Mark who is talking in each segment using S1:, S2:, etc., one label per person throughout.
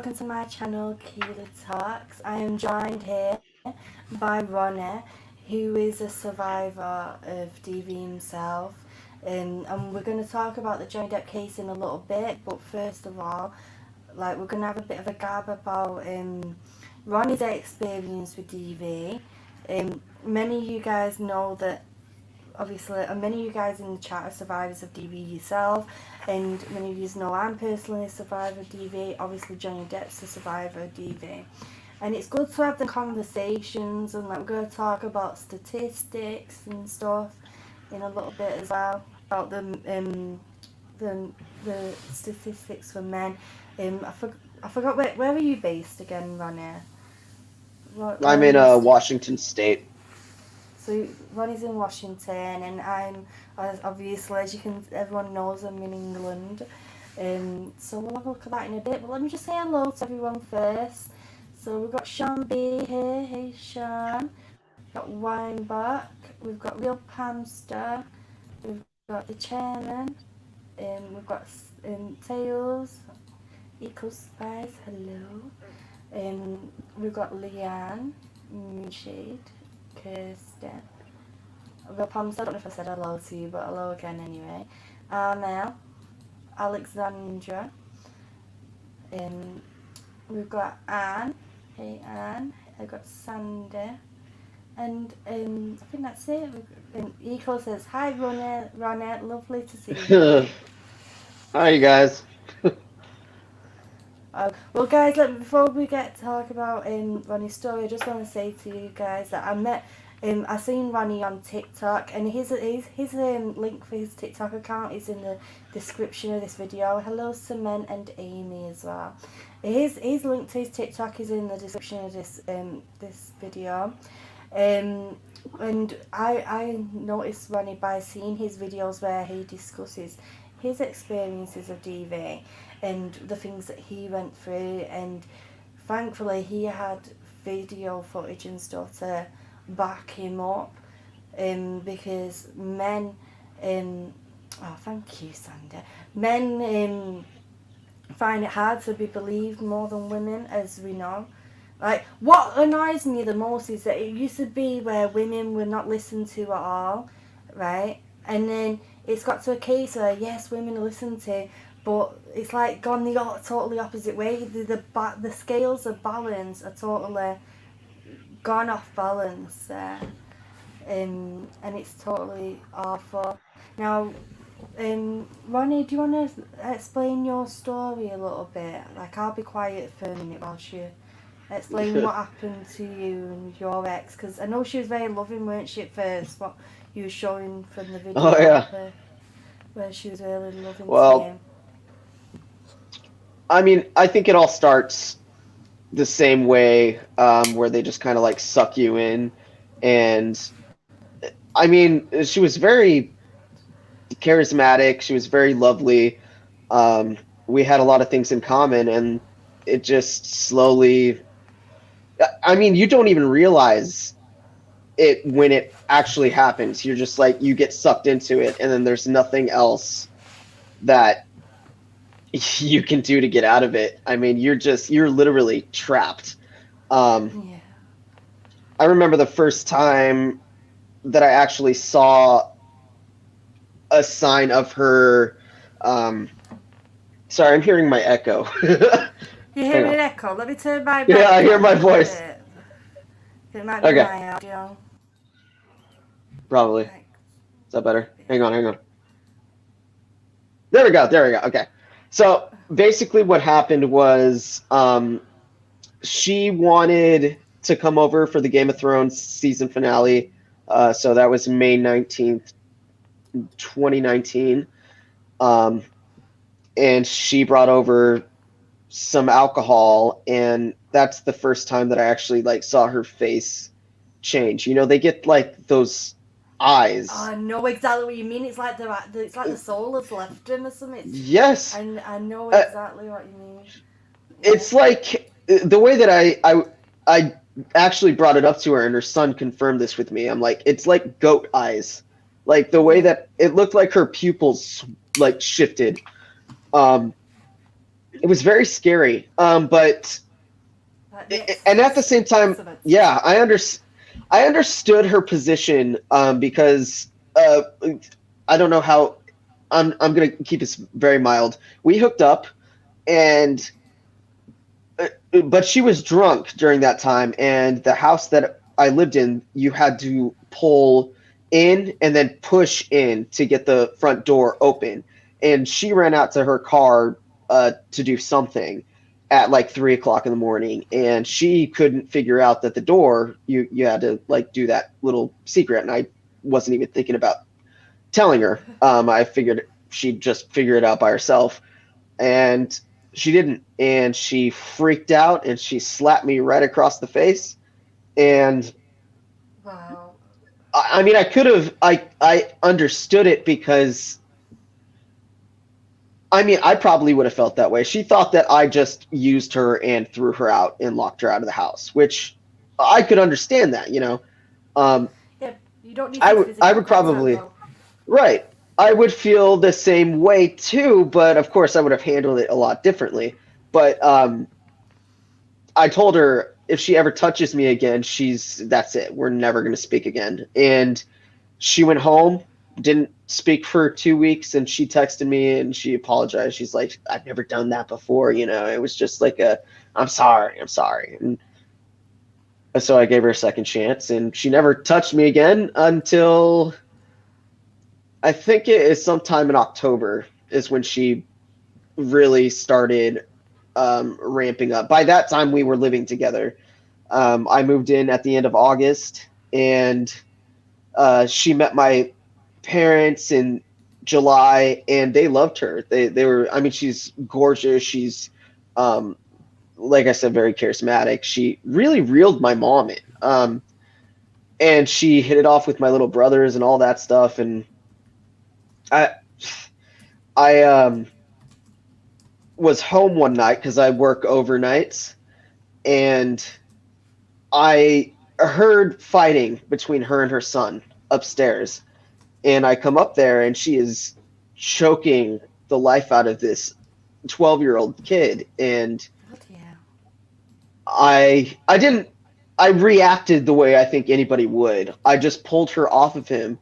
S1: welcome to my channel, Keeley Talks. I am joined here by Ronnie, who is a survivor of DV himself. And we're going to talk about the Johnny Depp case in a little bit, but first of all, we're going to have a bit of a gab about Ronnie's experience with DV. Many of you guys know that, obviously, many of you guys in the chat are survivors of DV yourself, and many of you know I'm personally a survivor of DV. Obviously, Johnny Depp's a survivor of DV. And it's good to have the conversations, and we're going to talk about statistics and stuff in a little bit as well, about the statistics for men. I forgot, where are you based again, Ronnie?
S2: I'm in Washington State.
S1: So Ronnie's in Washington, and I'm, obviously, as everyone knows, I'm in England. So we'll have a look at that in a bit. But let me just say hello to everyone first. So we've got Sean B here. Hey Sean. We've got Weinbach. We've got Real Pamster. We've got the Chairman. We've got Tails. Eco Spice. Hello. We've got Leanne. Moonshade. Kirsty. Real Pamster, I don't know if I said hello to you, but hello again anyway. Armel. Alexandra. We've got Anne. Hey Anne. I've got Sandy. And I think that's it. Eco says, hi Ronette, lovely to see you.
S2: Hi you guys.
S1: Well guys, before we get to talk about Ronnie's story, I just want to say to you guys that I seen Ronnie on TikTok, and his link for his TikTok account is in the description of this video. Hello Cement and Amy as well. His link to his TikTok is in the description of this video. And I noticed Ronnie by seeing his videos where he discusses his experiences of DV and the things that he went through, and thankfully he had video footage and stuff to back him up, because men, oh thank you Sandy, men find it hard to be believed more than women, as we know. Like, what annoys me the most is that it used to be where women were not listened to at all, right? And then it's got to a case where, yes, women are listened to, but it's like gone the totally opposite way. The scales of balance are totally gone off balance there. And it's totally awful. Now, Ronnie, do you want to explain your story a little bit? Like, I'll be quiet for a minute whilst you explain what happened to you and your ex, because I know she was very loving, weren't she, at first, what you were showing from the video.
S2: Oh, yeah.
S1: Where she was really loving to you.
S2: I mean, I think it all starts the same way, where they just kind of like suck you in. And I mean, she was very charismatic. She was very lovely. We had a lot of things in common, and it just slowly, I mean, you don't even realize it when it actually happens. You're just like, you get sucked into it, and then there's nothing else that you can do to get out of it. I mean, you're literally trapped. Yeah. I remember the first time that I actually saw a sign of her. Sorry, I'm hearing my echo.
S1: You hear an echo? Let me turn my.
S2: Yeah, I hear my voice.
S1: It might be my audio.
S2: Probably. Is that better? Hang on. There we go. Okay. So basically what happened was, she wanted to come over for the Game of Thrones season finale. So that was May 19th, 2019. And she brought over some alcohol, and that's the first time that I actually saw her face change. You know, they get like those eyes.
S1: I know exactly what you mean. It's like the soul has left him or something.
S2: Yes.
S1: I know exactly what you mean.
S2: It's like the way that I actually brought it up to her, and her son confirmed this with me. I'm like, it's like goat eyes. Like the way that it looked like her pupils shifted. it was very scary. But and at the same time, yeah, I understood her position, because I don't know how. I'm gonna keep this very mild. We hooked up, and but she was drunk during that time, and the house that I lived in, you had to pull in and then push in to get the front door open. And she ran out to her car to do something at like 3 o'clock in the morning, and she couldn't figure out that the door, you had to like do that little secret, and I wasn't even thinking about telling her. I figured she'd just figure it out by herself, and she didn't, and she freaked out, and she slapped me right across the face. And
S1: wow.
S2: I mean, I understood it, because I mean, I probably would have felt that way. She thought that I just used her and threw her out and locked her out of the house, which I could understand that,
S1: Yeah, you don't need
S2: I would probably, right. I would feel the same way too, but of course I would have handled it a lot differently. But I told her, if she ever touches me again, that's it. We're never going to speak again. And she went home, didn't speak for 2 weeks, and she texted me and she apologized. She's like, I've never done that before. It was just like I'm sorry. And so I gave her a second chance, and she never touched me again until I think it is sometime in October is when she really started ramping up. By that time, we were living together. I moved in at the end of August, and she met my parents in July, and they loved her. They were, I mean, she's gorgeous. She's, like I said, very charismatic. She really reeled my mom in. And she hit it off with my little brothers and all that stuff. And I was home one night because I work overnights, and I heard fighting between her and her son upstairs. And I come up there, and she is choking the life out of this 12-year-old kid. And I reacted the way I think anybody would. I just pulled her off of him,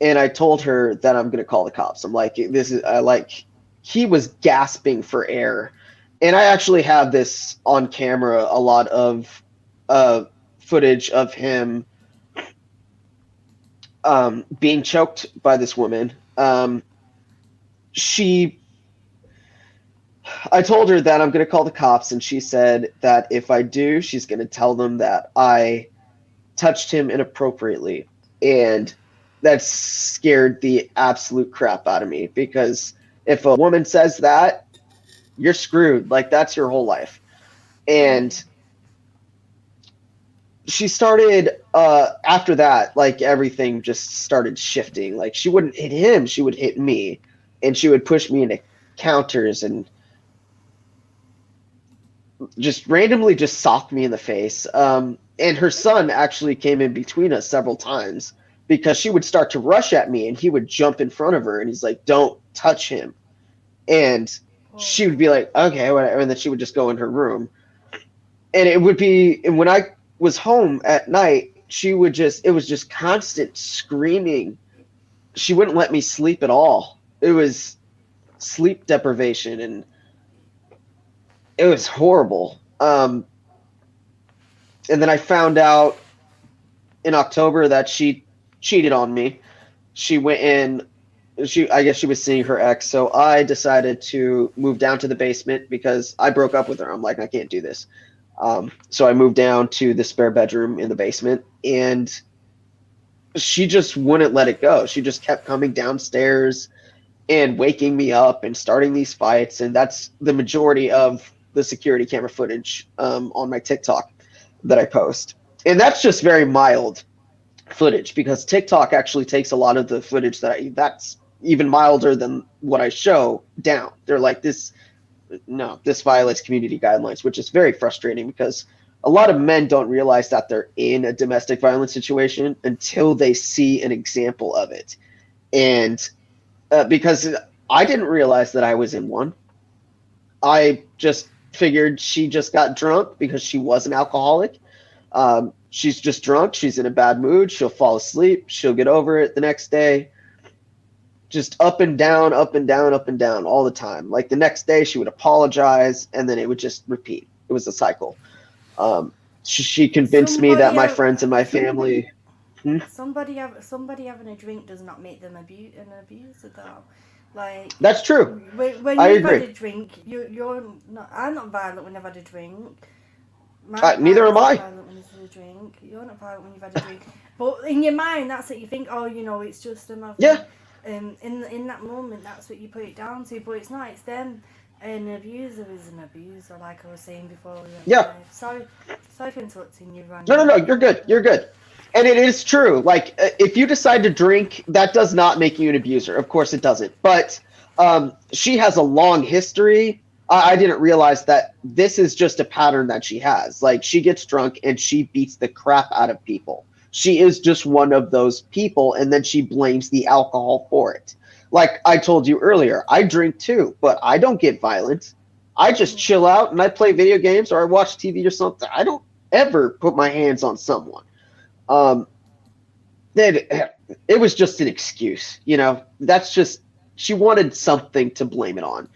S2: and I told her that I'm going to call the cops. I'm like, he was gasping for air. And I actually have this on camera, a lot of footage of him being choked by this woman. I told her that I'm going to call the cops, and she said that if I do, she's going to tell them that I touched him inappropriately. And that scared the absolute crap out of me, because if a woman says that, you're screwed. Like, that's your whole life. And she started, after that, like, everything just started shifting. Like, she wouldn't hit him, she would hit me, and she would push me into counters and just randomly just socked me in the face. And her son actually came in between us several times, because she would start to rush at me, and he would jump in front of her, and he's like, don't touch him. And she would be like, okay, whatever. And then she would just go in her room. And it would be, and when I was home at night, it was just constant screaming. She wouldn't let me sleep at all. It was sleep deprivation, and it was horrible. And then I found out in October that she cheated on me. She went in, I guess she was seeing her ex, so I decided to move down to the basement because I broke up with her. I'm like, I can't do this. So I moved down to the spare bedroom in the basement, and she just wouldn't let it go. She just kept coming downstairs and waking me up and starting these fights, and that's the majority of the security camera footage on my TikTok that I post. And that's just very mild footage, because TikTok actually takes a lot of the footage that's even milder than what I show down. They're like, this violates community guidelines, which is very frustrating, because a lot of men don't realize that they're in a domestic violence situation until they see an example of it. And because I didn't realize that I was in one. I just figured she just got drunk because she was an alcoholic. She's just drunk. She's in a bad mood. She'll fall asleep. She'll get over it the next day. Just up and down, up and down, up and down all the time. Like the next day she would apologize and then it would just repeat. It was a cycle. She convinced me that my friends and my family...
S1: Somebody having a drink does not make them an abuser, though. Like,
S2: that's true.
S1: When you've had a drink, you're not. I'm not violent when I've had a drink.
S2: Neither am I.
S1: Violent when you've had a drink. You're not violent when you've had a drink. But in your mind, that's what you think. Oh, you know, it's just them.
S2: Yeah.
S1: In that moment, that's what you put it down to. But it's not. It's them. An abuser is an abuser, like I was saying before.
S2: Yeah.
S1: Sorry for interrupting you, Ronnie.
S2: No. You're good. You're good. And it is true. Like, if you decide to drink, that does not make you an abuser. Of course it doesn't. But she has a long history. I didn't realize that this is just a pattern that she has. Like, she gets drunk and she beats the crap out of people. She is just one of those people, and then she blames the alcohol for it. Like I told you earlier, I drink too, but I don't get violent. I just chill out and I play video games or I watch TV or something. I don't ever put my hands on someone. It was just an excuse, you know. That's just, she wanted something to blame it on.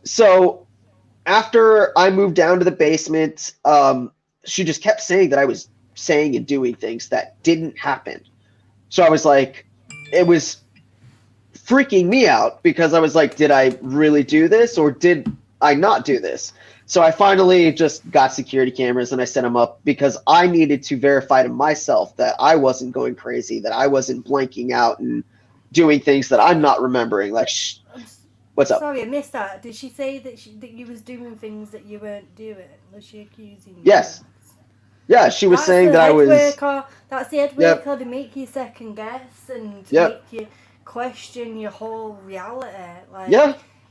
S2: So after I moved down to the basement, she just kept saying that I was saying and doing things that didn't happen. So I was like, it was freaking me out because I was like, did I really do this or did I not do this? So I finally just got security cameras and I set them up because I needed to verify to myself that I wasn't going crazy, that I wasn't blanking out and doing things that I'm not remembering. Like, what's up?
S1: Sorry, I missed that. Did she say that you was doing things that you weren't doing? Was she accusing you?
S2: Yes. Yeah, she was saying that I was...
S1: That's the head worker. They make you second guess and make you question your whole reality. Like,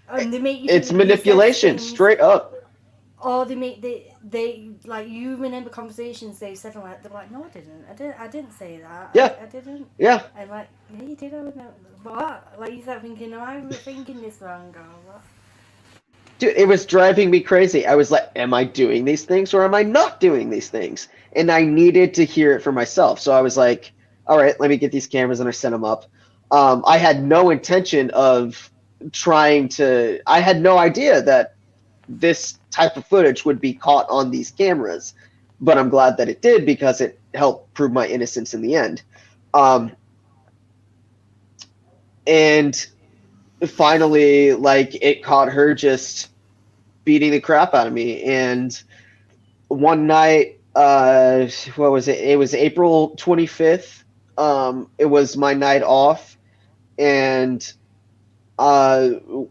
S1: and they make you...
S2: It's manipulation, straight up.
S1: Or they make they like, you remember conversations they've said, like, they're like, no, I didn't say that.
S2: Yeah.
S1: I didn't.
S2: Yeah.
S1: I'm like, yeah, you did. I remember. What? Like, you start thinking, am I thinking this wrong or what?
S2: Dude, it was driving me crazy. I was like, am I doing these things or am I not doing these things? And I needed to hear it for myself. So I was like, all right, let me get these cameras, and I set them up. I had no intention of trying to... I had no idea that this type of footage would be caught on these cameras. But I'm glad that it did because it helped prove my innocence in the end. And... finally, like, it caught her just beating the crap out of me. And one night, what was it? It was April 25th. It was my night off, and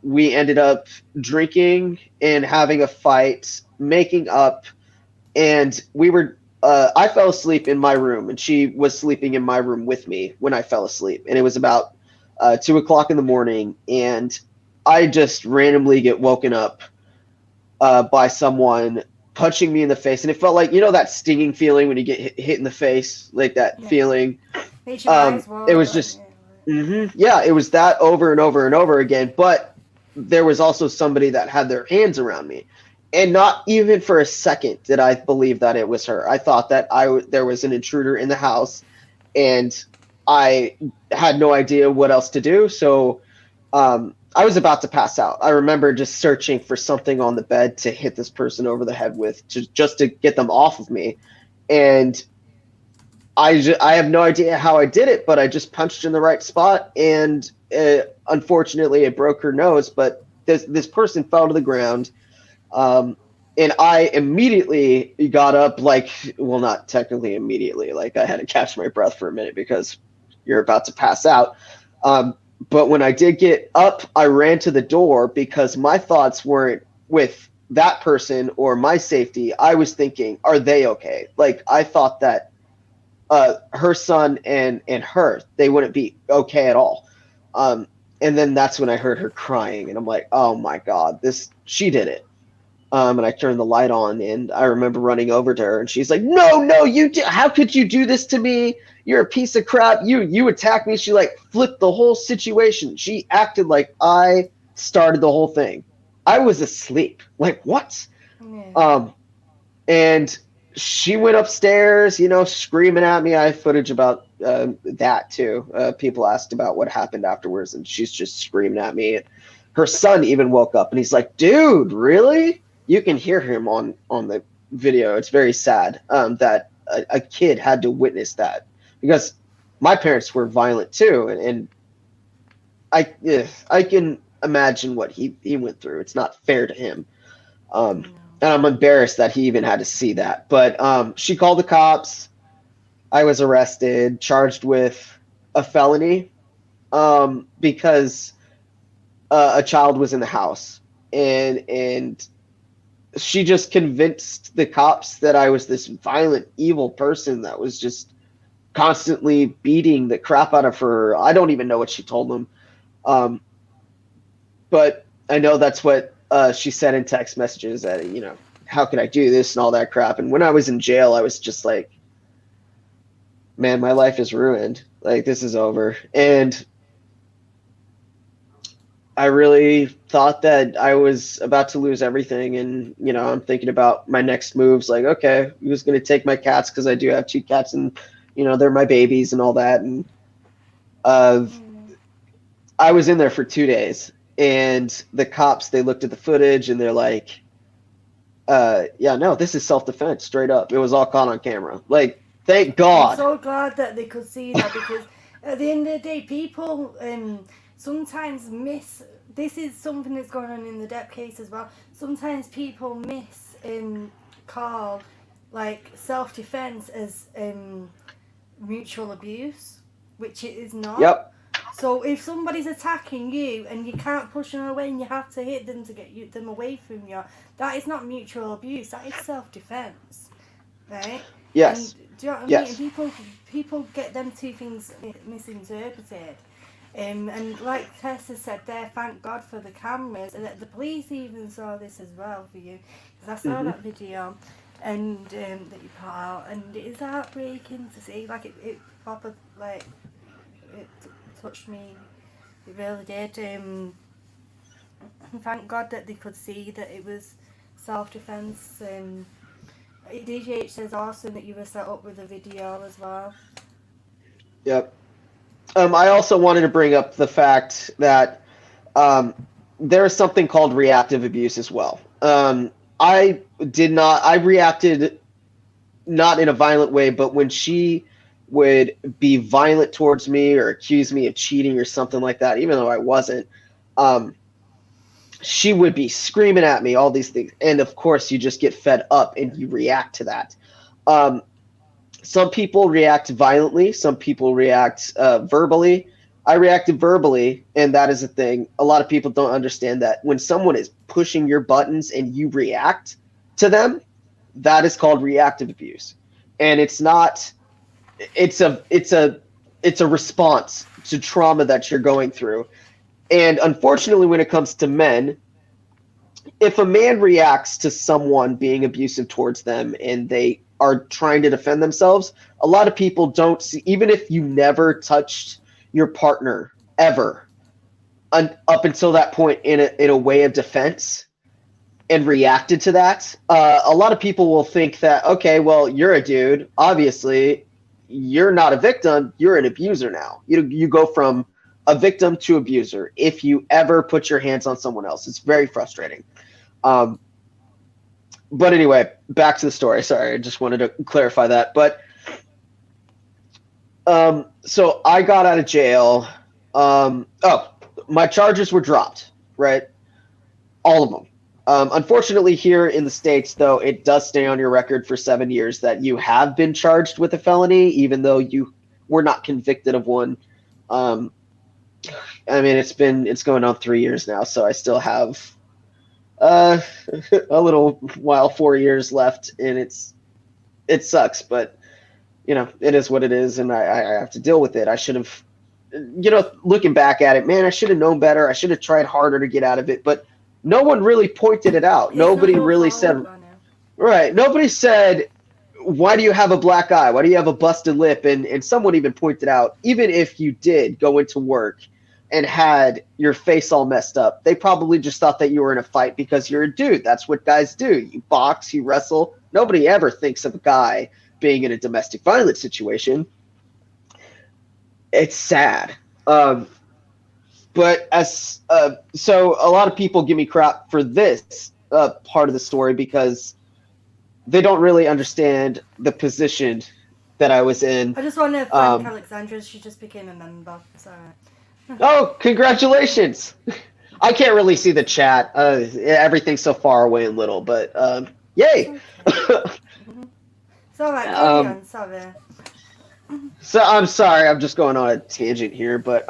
S2: we ended up drinking and having a fight, making up, and we were... I fell asleep in my room, and she was sleeping in my room with me when I fell asleep. And it was about 2 o'clock in the morning, and I just randomly get woken up by someone punching me in the face, and it felt like, you know, that stinging feeling when you get hit in the face, like that feeling. It was just, it was that over and over and over again. But there was also somebody that had their hands around me, and not even for a second did I believe that it was her. I thought that there was an intruder in the house, and I had no idea what else to do. So I was about to pass out. I remember just searching for something on the bed to hit this person over the head with, just to get them off of me. And I have no idea how I did it, but I just punched in the right spot. And unfortunately, it broke her nose. But this person fell to the ground. And I immediately got up, like, well, not technically immediately. Like, I had to catch my breath for a minute because you're about to pass out. But when I did get up, I ran to the door because my thoughts weren't with that person or my safety. I was thinking, are they okay? Like, I thought that her son and her, they wouldn't be okay at all. And then that's when I heard her crying, and I'm like, oh my God, she did it. And I turned the light on, and I remember running over to her, and she's like, no, how could you do this to me? You're a piece of crap. You attacked me. She, like, flipped the whole situation. She acted like I started the whole thing. I was asleep. Like, what?
S1: Yeah.
S2: And she went upstairs, you know, screaming at me. I have footage about that too. People asked about what happened afterwards, and she's just screaming at me. Her son even woke up, and he's like, "Dude, really?" You can hear him on the video. It's very sad that a kid had to witness that, because my parents were violent too, and I can imagine what he went through. It's not fair to him.
S1: No.
S2: And I'm embarrassed that he even had to see that. But she called the cops. I was arrested, charged with a felony because a child was in the house, and she just convinced the cops that I was this violent, evil person that was just constantly beating the crap out of her. I don't even know what she told them, but I know that's what she said in text messages, that, you know, how could I do this and all that crap. And when I was in jail, I was just like, man, my life is ruined. Like, this is over. And I really thought that I was about to lose everything. And, you know, I'm thinking about my next moves. Like, okay, who's going to take my cats? Because I do have 2 cats, and, you know, they're my babies and all that. And I was in there for 2 days. And the cops, they looked at the footage and they're like, yeah, no, this is self-defense, straight up. It was all caught on camera. Like, thank God.
S1: I'm so glad that they could see that, because at the end of the day, people sometimes miss. This is something that's going on in the Depp case as well. Sometimes people miss call like self-defense as mutual abuse, which it is not.
S2: Yep.
S1: So if somebody's attacking you and you can't push them away and you have to hit them to get them away from you, that is not mutual abuse. That is self-defense, right?
S2: Yes.
S1: And, do you know what I
S2: Yes.
S1: mean? People get them two things misinterpreted. And like Tessa said there, thank God for the cameras. And the police even saw this as well for you, because I saw that video and that you put out, and it is heartbreaking to see. Like it proper, like it touched me. It really did. Thank God that they could see that it was self-defense. DJH says awesome that you were set up with a video as well.
S2: Yep. I also wanted to bring up the fact that there is something called reactive abuse as well. I reacted not in a violent way, but when she would be violent towards me or accuse me of cheating or something like that, even though I wasn't, she would be screaming at me, all these things. And of course, you just get fed up and you react to that. Some people react violently. Some people react verbally. I reacted verbally, and that is a thing. A lot of people don't understand that when someone is pushing your buttons and you react to them, that is called reactive abuse. And it's not. It's a response to trauma that you're going through. And unfortunately, when it comes to men, if a man reacts to someone being abusive towards them and they are trying to defend themselves, a lot of people don't see, even if you never touched your partner ever up until that point in a way of defense and reacted to that, a lot of people will think that, okay, well, you're a dude. Obviously, you're not a victim. You're an abuser now. You go from a victim to abuser if you ever put your hands on someone else. It's very frustrating. But anyway, back to the story. Sorry, I just wanted to clarify that. But so I got out of jail. My charges were dropped, right? All of them. Unfortunately, here in the States, though, it does stay on your record for 7 years that you have been charged with a felony, even though you were not convicted of one. I mean, it's going on 3 years now, so I still have a little while, 4 years left, and it sucks, but you know, it is what it is, and I have to deal with it. I should have, you know, looking back at it, man, I should have known better. I should have tried harder to get out of it, but no one really pointed it out. Nobody really said, right? Nobody said, why do you have a black eye? Why do you have a busted lip? And someone even pointed out, even if you did go into work and had your face all messed up. They probably just thought that you were in a fight because you're a dude. That's what guys do. You box, you wrestle. Nobody ever thinks of a guy being in a domestic violence situation. It's sad. But so a lot of people give me crap for this part of the story because they don't really understand the position that I was in.
S1: I just want to thank Alexandra. She just became a member. It's all right.
S2: Oh, congratulations! I can't really see the chat. Everything's so far away and little, but yay!
S1: It's all right. Carry on. Sorry.
S2: So I'm sorry. I'm just going on a tangent here, but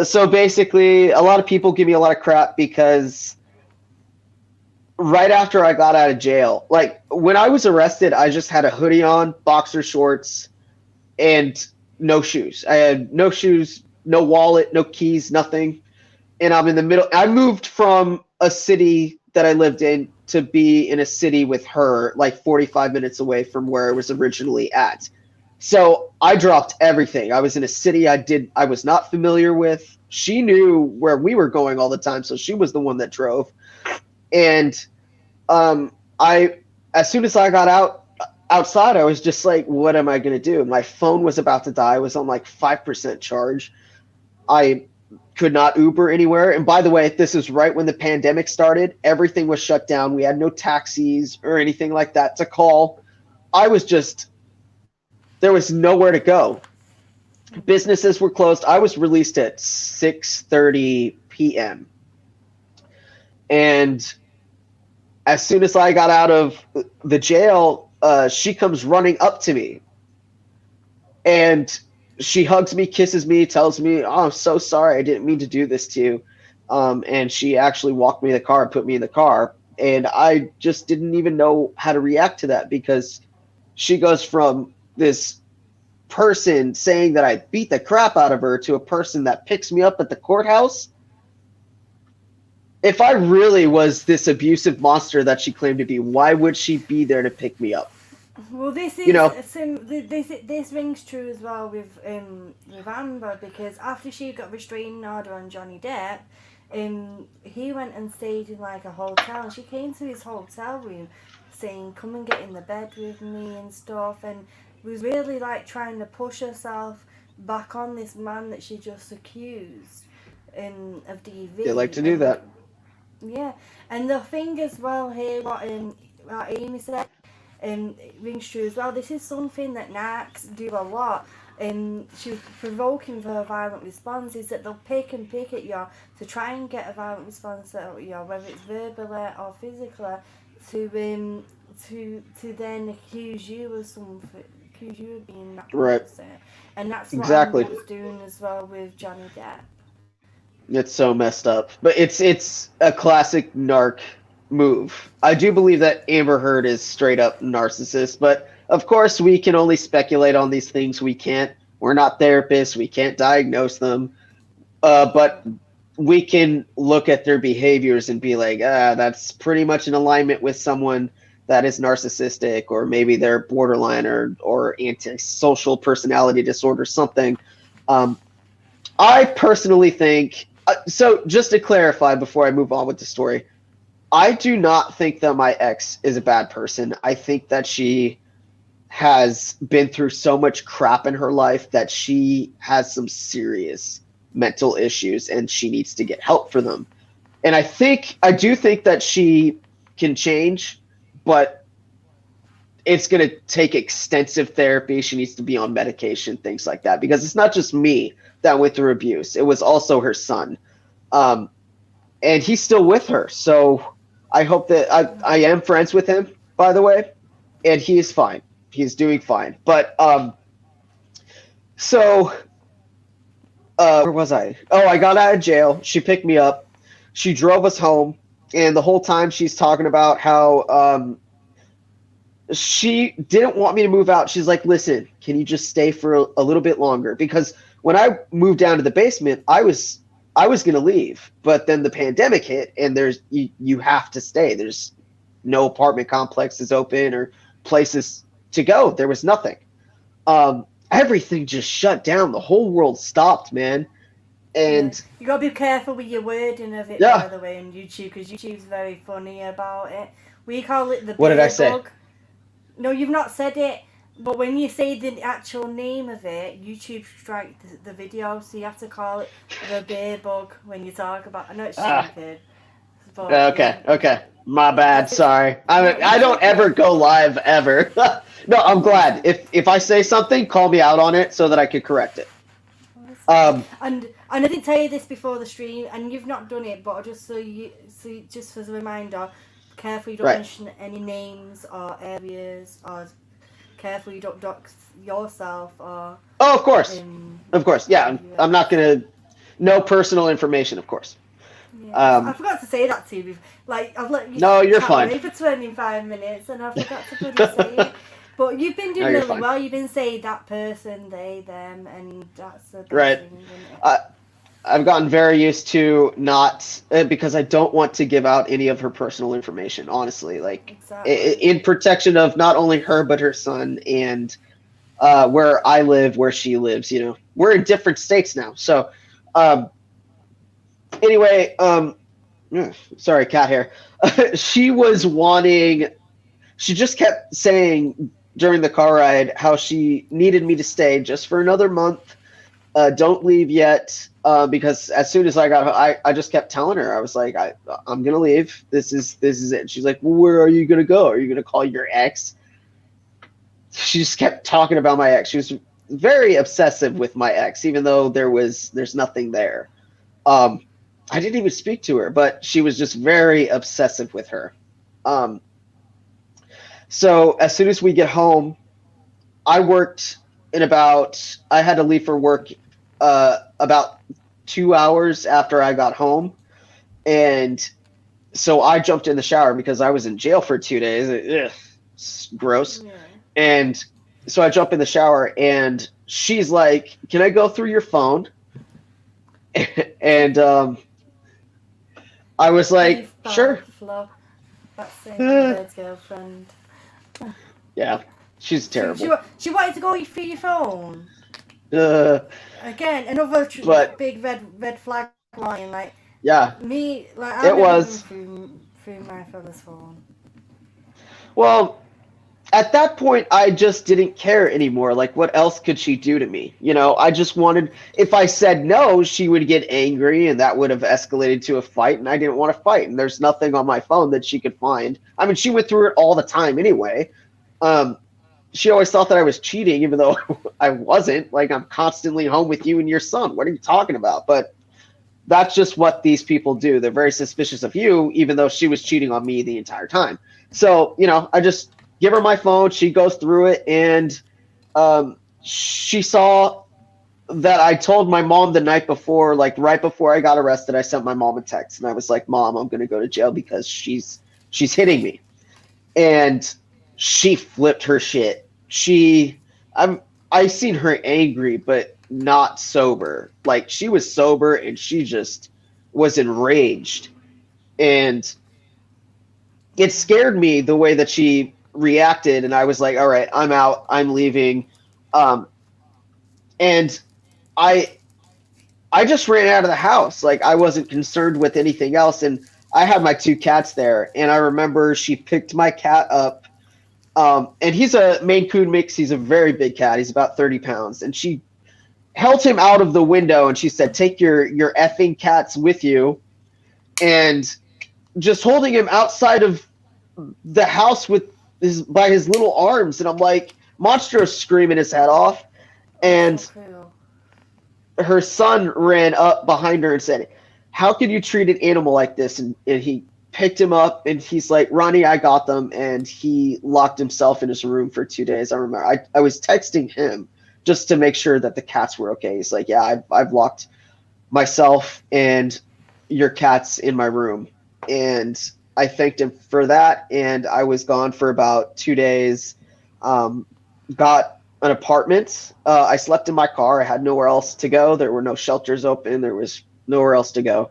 S2: so basically, a lot of people give me a lot of crap because right after I got out of jail, like when I was arrested, I just had a hoodie on, boxer shorts, and no shoes. I had no shoes, no wallet, no keys, nothing. And I'm in the middle. I moved from a city that I lived in to be in a city with her, like 45 minutes away from where I was originally at. So I dropped everything. I was in a city I was not familiar with. She knew where we were going all the time, so she was the one that drove. And as soon as I got outside, I was just like, what am I going to do? My phone was about to die. I was on like 5% charge. I could not Uber anywhere. And by the way, this is right when the pandemic started. Everything was shut down. We had no taxis or anything like that to call. There was nowhere to go. Businesses were closed. I was released at 6:30 p.m. And as soon as I got out of the jail, she comes running up to me. And she hugs me, kisses me, tells me, oh, I'm so sorry. I didn't mean to do this to you. And she actually walked me to the car and put me in the car. And I just didn't even know how to react to that because she goes from this person saying that I beat the crap out of her to a person that picks me up at the courthouse. If I really was this abusive monster that she claimed to be, why would she be there to pick me up?
S1: Well, this is this rings true as well with Amber, because after she got restraining order on Johnny Depp, he went and stayed in like a hotel, and she came to his hotel room saying, "Come and get in the bed with me" and stuff, and was really like trying to push herself back on this man that she just accused of DV.
S2: They like to do that.
S1: Yeah, and the thing as well here, what Amy said, rings true as well. This is something that narcs do a lot. She was provoking for a violent response, is that they'll pick at you to try and get a violent response at you, whether it's verbally or physically, to then accuse you of something, accuse you of being that person. And that's what
S2: exactly
S1: Amber was doing as well with Johnny Depp.
S2: It's so messed up, but it's a classic narc move. I do believe that Amber Heard is straight up narcissist, but of course we can only speculate on these things. We're not therapists. We can't diagnose them, but we can look at their behaviors and be like, that's pretty much in alignment with someone that is narcissistic, or maybe they're borderline or antisocial personality disorder, something. I personally think, so just to clarify before I move on with the story, I do not think that my ex is a bad person. I think that she has been through so much crap in her life that she has some serious mental issues and she needs to get help for them. And I do think that she can change, but it's going to take extensive therapy. She needs to be on medication, things like that, because it's not just me that went through abuse. It was also her son. And he's still with her. So I hope that I am friends with him, by the way, and he is fine. He's doing fine. But where was I? Oh, I got out of jail. She picked me up. She drove us home. And the whole time she's talking about how she didn't want me to move out. She's like, listen, can you just stay for a little bit longer? Because when I moved down to the basement, I was going to leave. But then the pandemic hit, and you have to stay. There's no apartment complexes open or places to go. There was nothing. Everything just shut down. The whole world stopped, man. And
S1: you gotta be careful with your wording of it,
S2: Yeah.
S1: by the way, on YouTube, because YouTube's very funny about it. We call it the
S2: What did I
S1: beer
S2: say?
S1: bug. No, you've not said it, but when you say the actual name of it, YouTube strikes the video, so you have to call it the beer bug when you talk about. I know it's stupid. But
S2: Okay. My bad.
S1: That's-
S2: Sorry. I
S1: it's
S2: don't
S1: okay.
S2: ever go live ever. No, I'm glad. If I say something, call me out on it so that I can correct it.
S1: And I didn't tell you this before the stream, and you've not done it, but just just as a reminder, careful you don't mention any names or areas, or careful you don't dox yourself or.
S2: Oh, of course. Yeah, I'm not gonna. No personal information, of course.
S1: Yeah, I forgot to say that to you. Like I've let you.
S2: No, you're
S1: chat
S2: fine.
S1: away for 25 minutes, and I forgot to bloody say it. But you've been doing really well. You've been saying that person, they, them, and that's the best thing, isn't it?
S2: I've gotten very used to not because I don't want to give out any of her personal information. Honestly, like in protection of not only her but her son and where I live, where she lives. You know, we're in different states now. So anyway, sorry, cat hair. She was wanting. She just kept saying during the car ride how she needed me to stay just for another month. Don't leave yet, because as soon as I got home, I just kept telling her, I was like, I'm gonna leave. This is it. And she's like, well, where are you gonna go? Are you gonna call your ex? She just kept talking about my ex. She was very obsessive with my ex, even though there's nothing there. I didn't even speak to her, but she was just very obsessive with her. So as soon as we get home, I had to leave for work about 2 hours after I got home. And so I jumped in the shower because I was in jail for 2 days. Ugh, it's gross. Yeah. And so I jump in the shower and she's like, can I go through your phone? And I was like, sure.
S1: That's Bird's girlfriend.
S2: Yeah, she's terrible.
S1: She wanted to go through your phone. Again, another big red flag line. Like me, like I was through my father's phone.
S2: Well, at that point, I just didn't care anymore. Like, what else could she do to me? You know, I just wanted. If I said no, she would get angry, and that would have escalated to a fight. And I didn't want to fight. And there's nothing on my phone that she could find. I mean, she went through it all the time anyway. She always thought that I was cheating, even though I wasn't. Like, I'm constantly home with you and your son. What are you talking about? But that's just what these people do. They're very suspicious of you, even though she was cheating on me the entire time. So, you know, I just give her my phone. She goes through it, and she saw that I told my mom the night before, like right before I got arrested, I sent my mom a text, and I was like, Mom, I'm going to go to jail because she's hitting me. And she flipped her shit. I seen her angry, but not sober. Like, she was sober and she just was enraged. And it scared me the way that she reacted. And I was like, all right, I'm out. I'm leaving. And I just ran out of the house. Like, I wasn't concerned with anything else. And I had my 2 cats there. And I remember she picked my cat up. And he's a Maine Coon mix. He's a very big cat. He's about 30 pounds. And she held him out of the window and she said, take your effing cats with you. And just holding him outside of the house by his little arms. And I'm like, Monstro's screaming his head off. And her son ran up behind her and said, how could you treat an animal like this? And he picked him up and he's like, Ronnie, I got them. And he locked himself in his room for 2 days. I remember I was texting him just to make sure that the cats were okay. He's like, yeah, I've locked myself and your cats in my room. And I thanked him for that. And I was gone for about 2 days. Got an apartment. I slept in my car. I had nowhere else to go. There were no shelters open. There was nowhere else to go.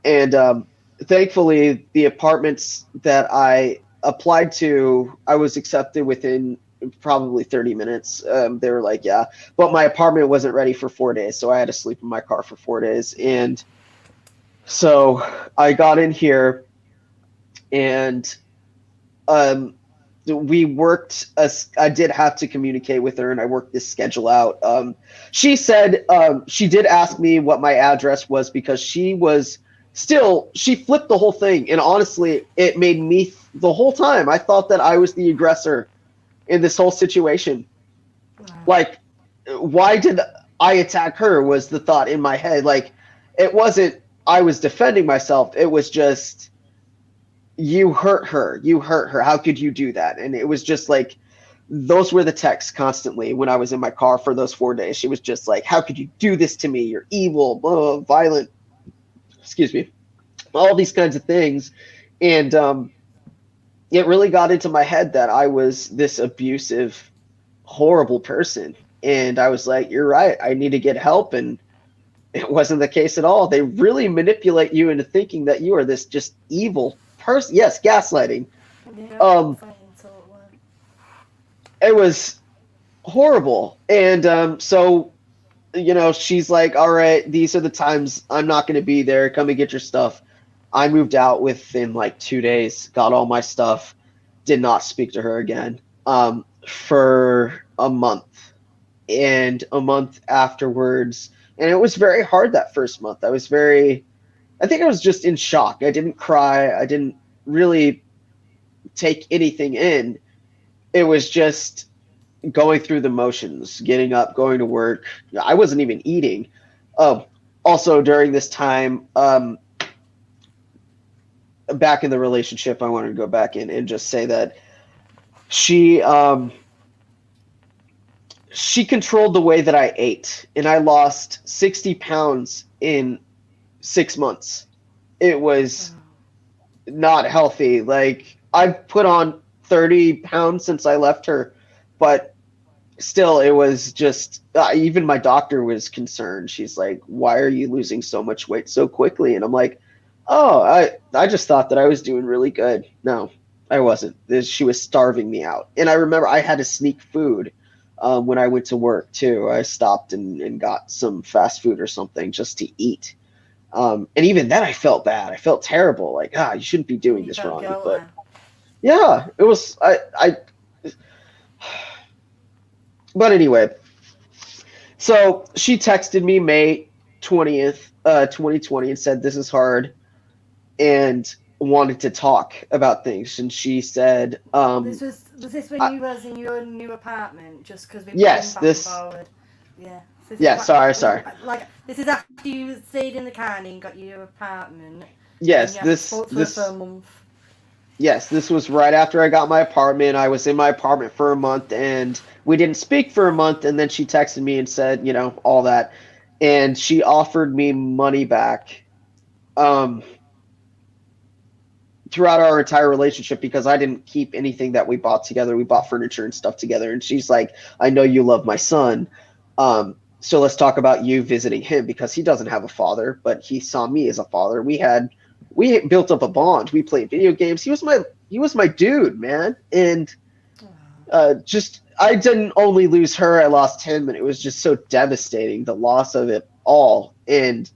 S2: And thankfully, the apartments that I applied to, I was accepted within probably 30 minutes. They were like, yeah. But my apartment wasn't ready for 4 days, so I had to sleep in my car for 4 days. And so I got in here, and we worked. I did have to communicate with her, and I worked this schedule out. She said she did ask me what my address was because she flipped the whole thing, and honestly, it made me the whole time. I thought that I was the aggressor in this whole situation.
S1: Wow.
S2: Like, why did I attack her? Was the thought in my head. Like, it wasn't I was defending myself. It was just, you hurt her. You hurt her. How could you do that? And it was just like, those were the texts constantly when I was in my car for those 4 days. She was just like, how could you do this to me? You're evil, blah, violent. Excuse me. All these kinds of things. And it really got into my head that I was this abusive, horrible person. And I was like, you're right. I need to get help. And it wasn't the case at all. They really manipulate you into thinking that you are this just evil person. Yes, gaslighting.
S1: Yeah,
S2: it was horrible. And so, you know, she's like, all right, these are the times I'm not going to be there. Come and get your stuff. I moved out within like 2 days, got all my stuff, did not speak to her again for a month. And a month afterwards, and it was very hard that first month. I think I was just in shock. I didn't cry. I didn't really take anything in. It was just going through the motions, getting up, going to work. I wasn't even eating. Also, during this time, back in the relationship, I wanted to go back in and just say that she controlled the way that I ate, and I lost 60 pounds in 6 months. It was not healthy. Like, I've put on 30 pounds since I left her, but still, it was just, even my doctor was concerned. She's like, why are you losing so much weight so quickly? And I'm like, oh, I just thought that I was doing really good. No, I wasn't. She was starving me out. And I remember I had to sneak food when I went to work too. I stopped and got some fast food or something just to eat. And even then I felt bad. I felt terrible. Like, you shouldn't be doing this, Ronnie. But yeah, it was, but anyway, so she texted me May 20th, 2020 and said, this is hard, and wanted to talk about things. And she said,
S1: was this when you was in your new apartment? Just because we
S2: yes,
S1: back
S2: this.
S1: And forward. Yeah.
S2: Yeah. Sorry.
S1: Like, this is after you stayed in the car and got your apartment.
S2: Yes.
S1: This. For a month.
S2: Yes, this was right after I got my apartment. I was in my apartment for a month, and we didn't speak for a month. And then she texted me and said, you know, all that, and she offered me money back. Throughout our entire relationship, because I didn't keep anything that we bought together. We bought furniture and stuff together. And she's like, I know you love my son. So let's talk about you visiting him, because he doesn't have a father, but he saw me as a father. We built up a bond. We played video games. He was my dude, man. And I didn't only lose her. I lost him, and it was just so devastating, the loss of it all. And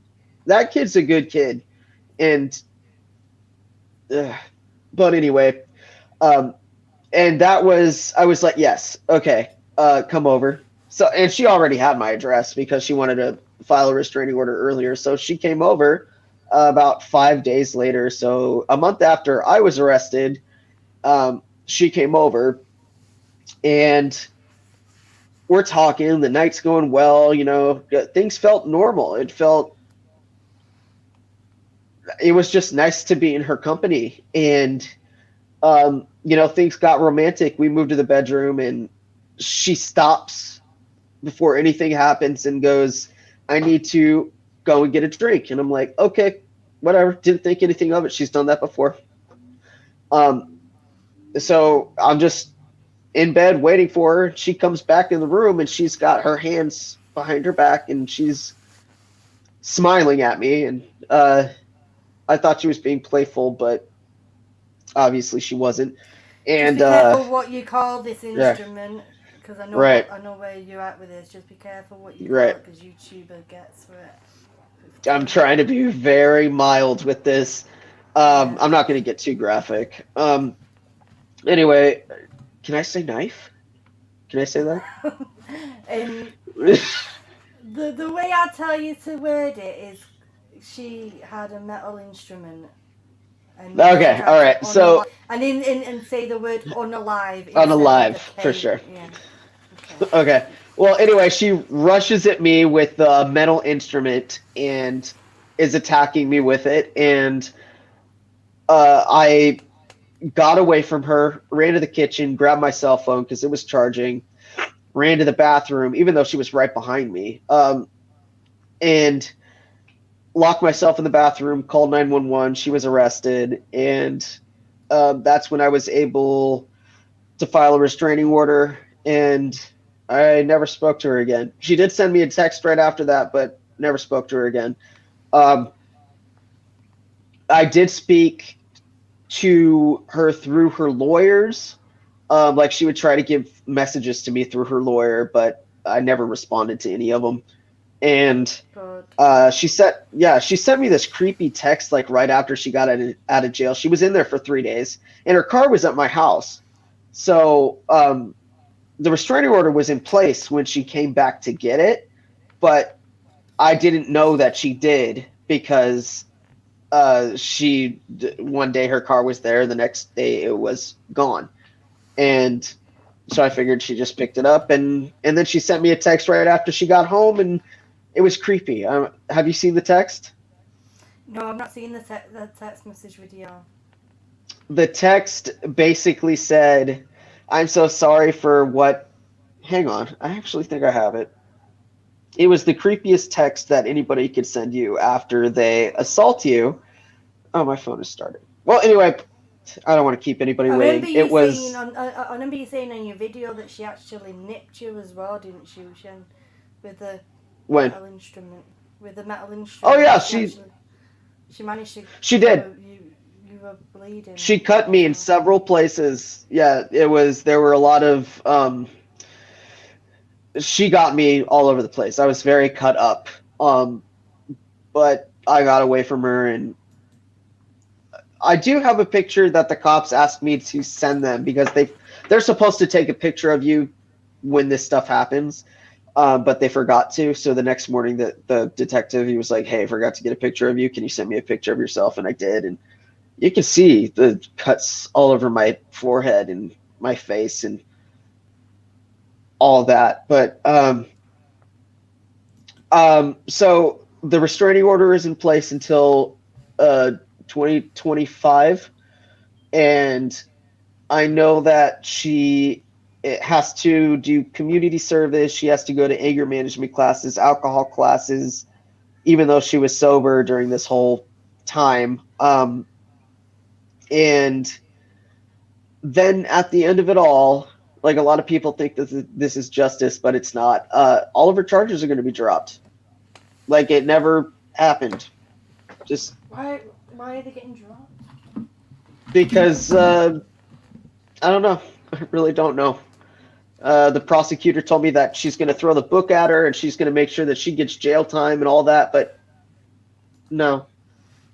S2: that kid's a good kid. And but anyway, and I was like, yes, okay, come over. So, and she already had my address because she wanted to file a restraining order earlier. So she came over about 5 days later. So a month after I was arrested, she came over, and we're talking. The night's going well, you know, things felt normal. It was just nice to be in her company. And, you know, things got romantic. We moved to the bedroom, and she stops before anything happens and goes, I need to go and get a drink. And I'm like, okay, whatever. Didn't think anything of it. She's done that before. So I'm just in bed waiting for her. She comes back in the room, and she's got her hands behind her back, and she's smiling at me. And, I thought she was being playful, but obviously she wasn't. And
S1: be careful what you call this instrument, because I know
S2: right.
S1: I know where you're at with this. Just be careful what you call
S2: Right.
S1: it, because YouTuber gets for it.
S2: I'm trying to be very mild with this.
S1: Yeah.
S2: I'm not going to get too graphic. Anyway, can I say knife? Can I say that?
S1: The way I tell you to word it is, she had a metal instrument. And
S2: Okay, all right. So
S1: and say the word unalive instead of
S2: unalive
S1: the K.
S2: for sure.
S1: Yeah.
S2: Okay. Well, anyway, she rushes at me with the metal instrument and is attacking me with it, and I got away from her, ran to the kitchen, grabbed my cell phone because it was charging, ran to the bathroom, even though she was right behind me, and locked myself in the bathroom, called 911. She was arrested, and that's when I was able to file a restraining order, and I never spoke to her again. She did send me a text right after that, but never spoke to her again. I did speak to her through her lawyers. Like she would try to give messages to me through her lawyer, but I never responded to any of them. And she sent me this creepy text like right after she got out of jail. She was in there for 3 days, and her car was at my house. So the restraining order was in place when she came back to get it, but I didn't know that she did because one day her car was there, the next day it was gone, and so I figured she just picked it up, and then she sent me a text right after she got home, and it was creepy. Have you seen the text?
S1: No, I've not seen the text message video.
S2: The text basically said, "I'm so sorry for what." Hang on, I actually think I have it. It was the creepiest text that anybody could send you after they assault you. Oh, my phone has started. Well, anyway, I don't want to keep anybody waiting.
S1: I remember you saying on your video that she actually nipped you as well, didn't she? With the metal instrument. With the metal instrument.
S2: Oh yeah,
S1: she managed to.
S2: She did.
S1: You were bleeding.
S2: She cut me in several places. Yeah, there were a lot of. She got me all over the place. I was very cut up. But I got away from her, and I do have a picture that the cops asked me to send them because they're supposed to take a picture of you when this stuff happens, but they forgot to. So the next morning, the detective, he was like, "Hey, I forgot to get a picture of you. Can you send me a picture of yourself?" And I did, and you can see the cuts all over my forehead and my face and all that. But so the restraining order is in place until 2025, and I know that she has to do community service. She has to go to anger management classes, alcohol classes, even though she was sober during this whole time. And then at the end of it all, like a lot of people think this is justice, but it's not. All of her charges are going to be dropped. Like it never happened. Just
S1: why are they getting dropped?
S2: Because I don't know. I really don't know. The prosecutor told me that she's going to throw the book at her and she's going to make sure that she gets jail time and all that, but no,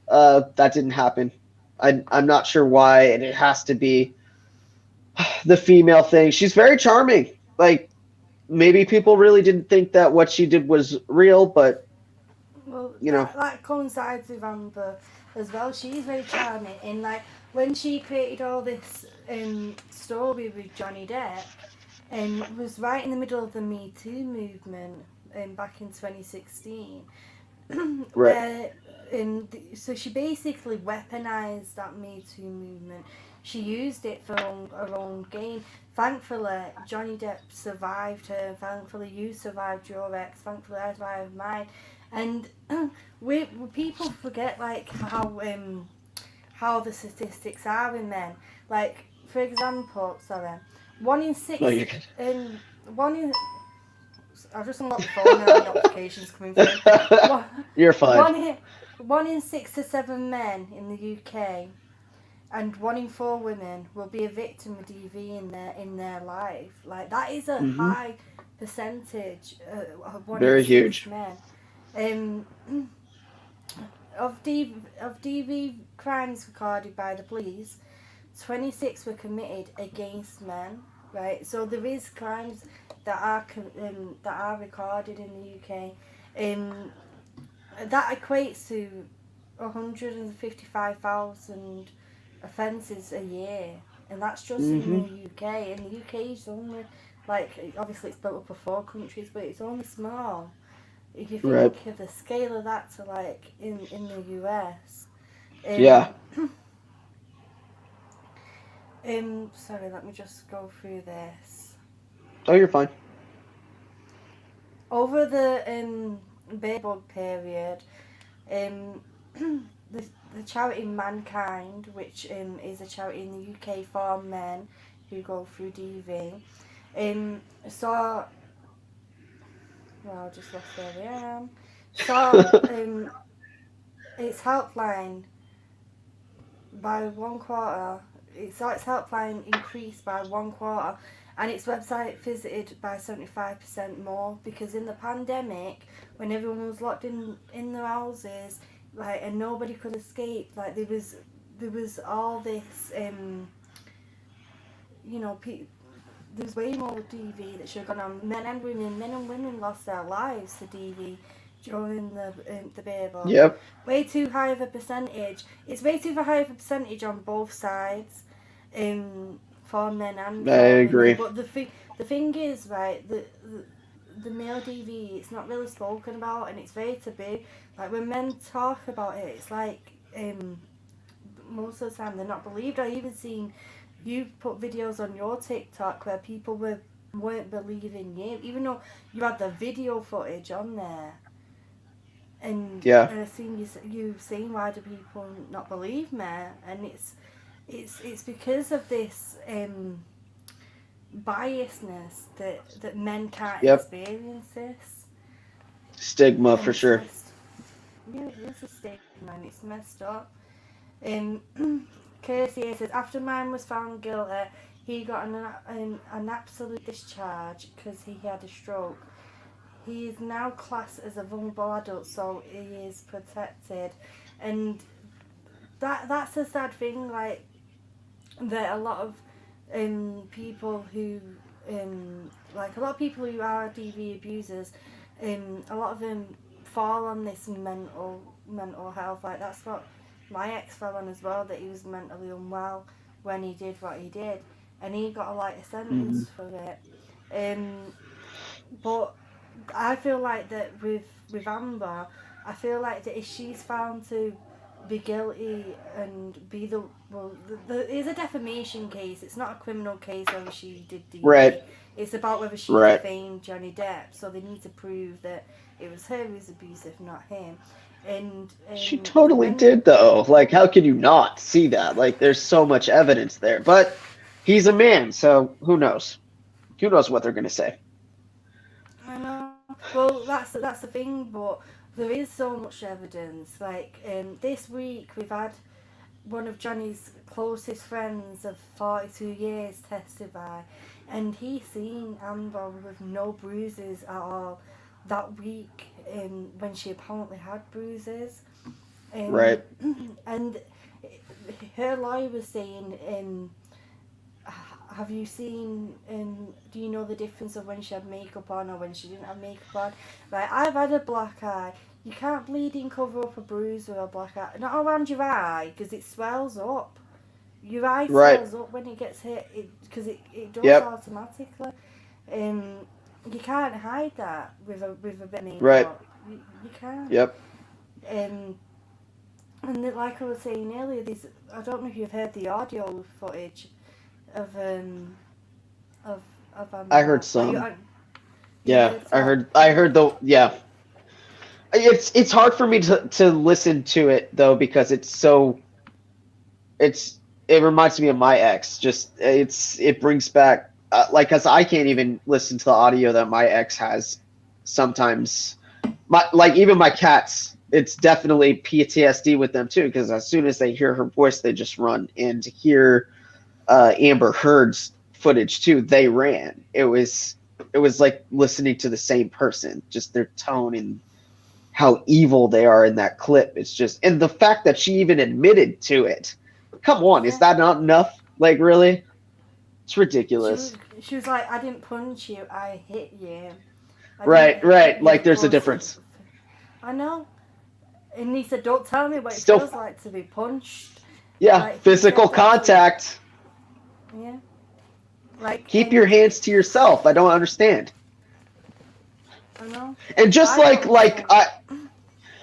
S2: that didn't happen. I'm not sure why, and it has to be the female thing. She's very charming. Like, maybe people really didn't think that what she did was real, but,
S1: that coincides with Amber as well. She's very charming, and, like, when she created all this story with Johnny Depp, and was right in the middle of the Me Too movement back in 2016,
S2: right.
S1: So she basically weaponized that Me Too movement. She used it for her own gain. Thankfully, Johnny Depp survived her. Thankfully, you survived your ex. Thankfully, I survived mine. And people forget like how the statistics are in men. Like, for example, 1 in 6.
S2: No, you're good.
S1: I've just unlocked the phone and notifications coming through.
S2: You're fine.
S1: 1 in 6 to 7 men in the UK and 1 in 4 women will be a victim of DV in their life. Like, that is a
S2: Mm-hmm.
S1: high percentage of 1 in
S2: Very
S1: 6
S2: huge.
S1: men. Of DV crimes recorded by the police, 26 were committed against men. Right, so there is crimes that are recorded in the UK. That equates to 155,000 offences a year, and that's just in
S2: Mm-hmm.
S1: the UK. And the UK is only, like, obviously it's built up of 4 countries, but it's only small. If you
S2: Right.
S1: think of the scale of that to, like, in the US.
S2: Yeah.
S1: Sorry, let me just go through this.
S2: Oh, you're fine.
S1: Over the Bearbug period, the charity Mankind, which is a charity in the UK for men who go through DV, saw, well, I just lost where I am, saw its helpline by 1/4. It saw its helpline increase by 1/4, and its website visited by 75% more, because in the pandemic, when everyone was locked in their houses, like, and nobody could escape, like, there was all this, there's way more DV that should have gone on. Men and women lost their lives to DV during the Bearbug.
S2: Yep.
S1: Way too high of a percentage. It's way too high of a percentage on both sides, for men and for
S2: I agree.
S1: women. But the thing is, right, the male DV, it's not really spoken about, and it's very taboo. Like, when men talk about it, it's like, most of the time they're not believed. I even seen you put videos on your TikTok where people weren't believing you, even though you had the video footage on there. And
S2: Yeah.
S1: I've seen you saying, why do people not believe me? And it's because of this biasness that men can't experience this.
S2: Stigma,
S1: And
S2: for sure.
S1: Yeah, it's a stigma, and it's messed up. Kirsty says, after mine was found guilty, he got an absolute discharge because he had a stroke. He is now classed as a vulnerable adult, so he is protected. And that's a sad thing, like, that a lot of people who like, a lot of people who are DV abusers, a lot of them fall on this mental health. Like, that's what my ex fell on as well, that he was mentally unwell when he did what he did, and he got a lighter sentence for it. But I feel like that with Amber, I feel like that if she's found to be guilty and be it's a defamation case. It's not a criminal case whether she did DV.
S2: Right.
S1: It's about whether she
S2: Right.
S1: defamed Johnny Depp. So they need to prove that it was her who was abusive, not him. And
S2: She totally did, though. Like, how can you not see that? Like, there's so much evidence there. But he's a man, so who knows? Who knows what they're going to say?
S1: I know. Well, that's the thing, but there is so much evidence. Like, this week we've had one of Johnny's closest friends of 42 years testify, and he's seen Amber with no bruises at all that week, when she apparently had bruises.
S2: Right.
S1: And her lawyer was saying, have you seen, do you know the difference of when she had makeup on or when she didn't have makeup on? Like, I've had a black eye. You can't bleeding cover up a bruise with a black eye. Not around your eye, because it swells up. Your eye swells up when it gets hit, because it does automatically. You can't hide that with a bit of makeup.
S2: Right.
S1: You can't.
S2: Yep.
S1: And like I was saying earlier, I don't know if you've heard the audio footage of
S2: I heard some.
S1: I
S2: heard it's hard for me to listen to it, though, because it reminds me of my ex. Just it brings back like, cuz I can't even listen to the audio that my ex has sometimes. Even my cats, it's definitely PTSD with them too, because as soon as they hear her voice, they just run. And to hear Amber Heard's footage too, they ran. It was like listening to the same person, just their tone and how evil they are in that clip. It's just, and the fact that she even admitted to it. Come on, is that not enough? Like, really? It's ridiculous.
S1: She was like, I didn't punch you, I hit you.
S2: Right. Like, there's a difference.
S1: I know. And he said, don't tell me what it
S2: Still,
S1: feels like to be punched.
S2: Yeah,
S1: like,
S2: physical contact.
S1: Yeah. Like,
S2: keep your hands to yourself. I don't understand.
S1: I know.
S2: And just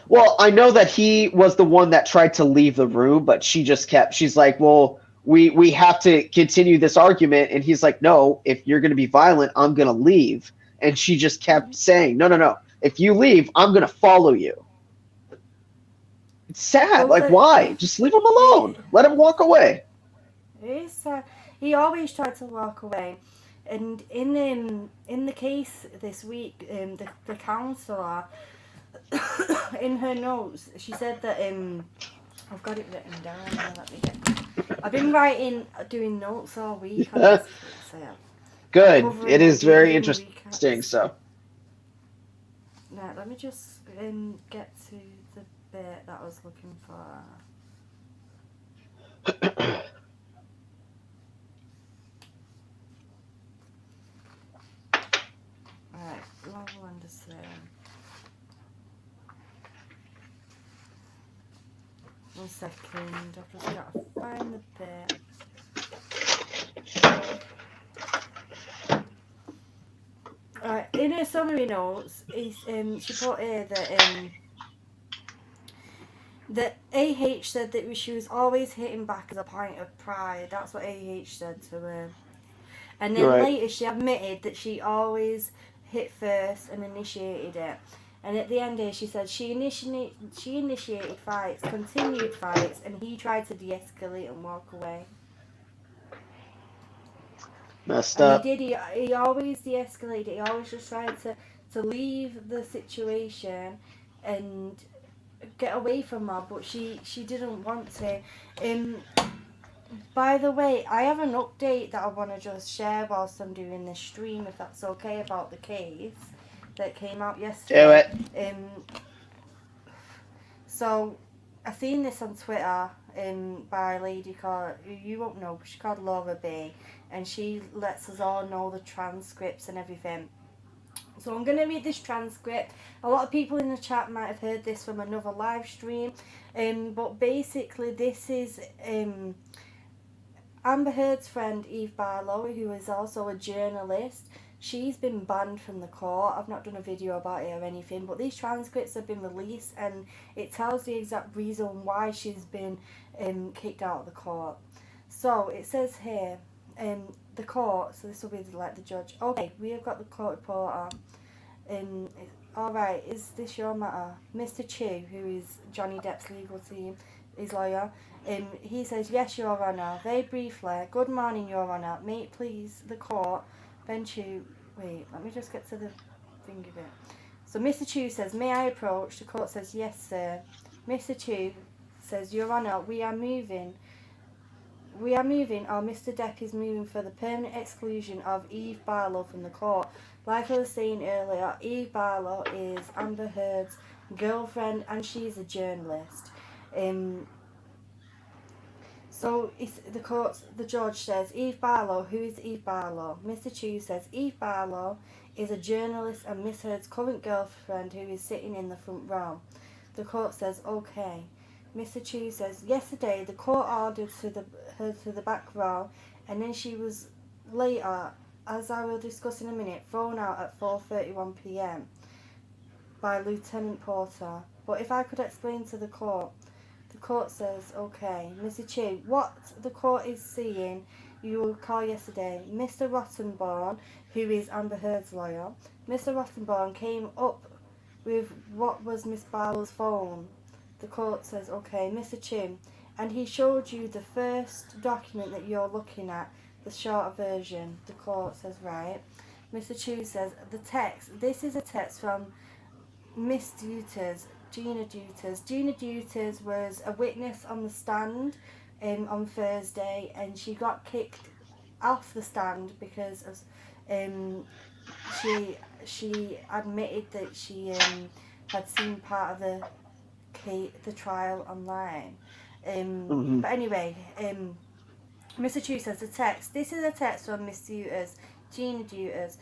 S2: well, I know that he was the one that tried to leave the room, but she's like, well, we have to continue this argument. And he's like, no, if you're going to be violent, I'm going to leave. And she just kept saying, no. If you leave, I'm going to follow you. It's sad. Well, why? Just leave him alone. Let him walk away.
S1: It is sad. He always tried to walk away. And in the case this week, the counsellor, in her notes, she said that I've got it written down. Let me get. I've been doing notes all week.
S2: Good. It is very interesting. So.
S1: Now let me just get to the bit that I was looking for. Right, level understand. 1 second, I've just got to find the bit. Right, in her summary notes, she put here that AH said that she was always hitting back as a point of pride. That's what AH said to her. And then later she admitted that she always hit first and initiated it. And at the end here she said she initiated fights, continued fights, and he tried to de-escalate and walk away.
S2: Messed up.
S1: He always de-escalated. He always just tried to leave the situation and get away from her, but she didn't want to. By the way, I have an update that I want to just share whilst I'm doing this stream, if that's okay, about the case that came out yesterday.
S2: Do it.
S1: So, I seen this on Twitter by a lady called, you won't know, but she's called Laura B, and she lets us all know the transcripts and everything. So I'm going to read this transcript. A lot of people in the chat might have heard this from another live stream, but basically this is Amber Heard's friend Eve Barlow, who is also a journalist. She's been banned from the court. I've not done a video about it or anything, but these transcripts have been released and it tells the exact reason why she's been kicked out of the court. So it says here, the court, so this will be like the judge. Okay, we have got the court reporter. Alright, is this your matter? Mr. Chu, who is Johnny Depp's legal team, his lawyer, he says, yes, Your Honour. Very briefly, good morning, Your Honour. May it please the court, Ben Chu, wait, let me just get to the thing of it. So Mr. Chu says, may I approach? The court says, yes, sir. Mr. Chu says, Your Honour, we are moving, or Mr. Depp is moving for the permanent exclusion of Eve Barlow from the court. Like I was saying earlier, Eve Barlow is Amber Heard's girlfriend and she's a journalist. So the judge says, Eve Barlow, who is Eve Barlow? Mr. Chu says, Eve Barlow is a journalist and Miss Heard's current girlfriend who is sitting in the front row. The court says, okay. Mr. Chu says, yesterday the court ordered her to the back row and then she was later, as I will discuss in a minute, thrown out at 4:31 p.m. by Lieutenant Porter. But if I could explain to the court says, okay. Mr. Chu, what the court is seeing, you will recall yesterday, Mr. Rottenborn, who is Amber Heard's lawyer, Mr. Rottenborn came up with what was Miss Barlow's phone. The court says, okay. Mr. Chu, and he showed you the first document that you're looking at, the shorter version. The court says, right. Mr. Chu says, the text, this is a text from Miss Deuters Gina Duters. Gina Duters was a witness on the stand on Thursday, and she got kicked off the stand because of, she admitted that she had seen part of the trial online. But anyway, Mr. Chu says the text. This is a text from Miss Duters, Gina Duters.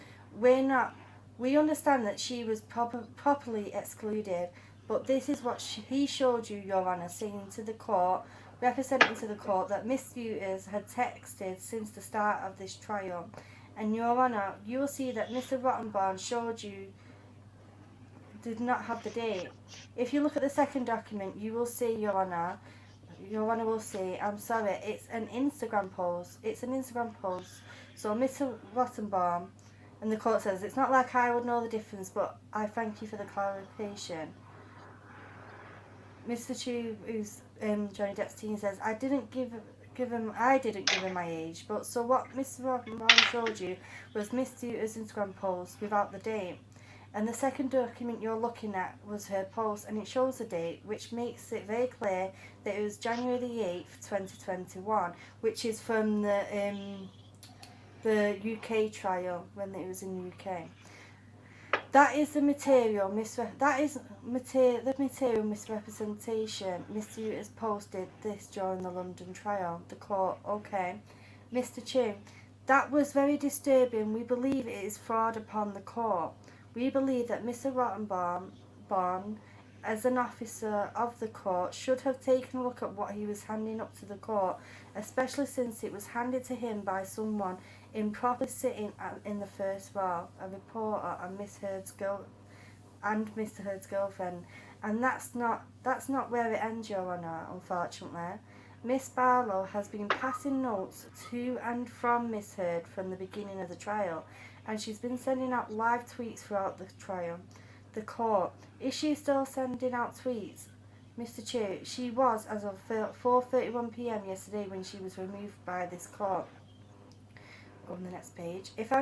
S1: We understand that she was properly excluded, but this is what he showed you, Your Honour, saying to the court, representing to the court, that Miss Duters had texted since the start of this trial. And Your Honour, you will see that Mr. Rottenborn showed you did not have the date. If you look at the second document, you will see, Your Honour will see, I'm sorry, it's an Instagram post. It's an Instagram post. So Mr. Rottenborn, and the court says, it's not like I would know the difference, but I thank you for the clarification. Mr. Chu, who's Johnny Depp's team, says, I didn't give him my age, but so what Mr. Rottenborn showed you was Miss Duters' Instagram post without the date. And the second document you're looking at was her post, and it shows the date, which makes it very clear that it was January the 8th, 2021, which is from the UK trial, when it was in the UK. That is the material misrepresentation. Miss Duters posted this during the London trial. The court, okay. Mr. Chu, that was very disturbing. We believe it is fraud upon the court. We believe that Mr. Rottenborn, as an officer of the court, should have taken a look at what he was handing up to the court, especially since it was handed to him by someone improperly sitting in the first row, a reporter and Mr. Heard's girlfriend. And that's not where it ends, Your Honour, unfortunately. Miss Barlow has been passing notes to and from Miss Heard from the beginning of the trial, and she's been sending out live tweets throughout the trial. The court, is she still sending out tweets? Mr. Chu, she was as of 4:31 p.m. yesterday when she was removed by this court. Go on the next page. If I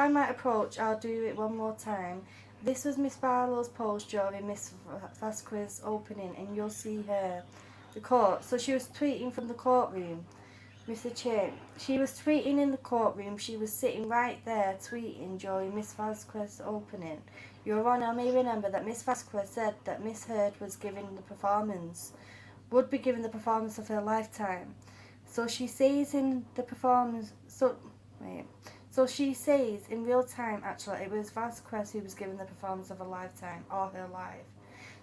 S1: might approach, I'll do it one more time. This was Miss Barlow's post during Miss Vasquez's opening, and you'll see her. The court, so she was tweeting from the courtroom. Mr. Chair, she was tweeting in the courtroom. She was sitting right there tweeting during Miss Vasquez's opening. Your Honour may remember that Miss Vasquez said that Miss Heard would be given the performance of her lifetime. So she says in the performance. So she says in real time. Actually, it was Vasquez who was given the performance of her lifetime or her life.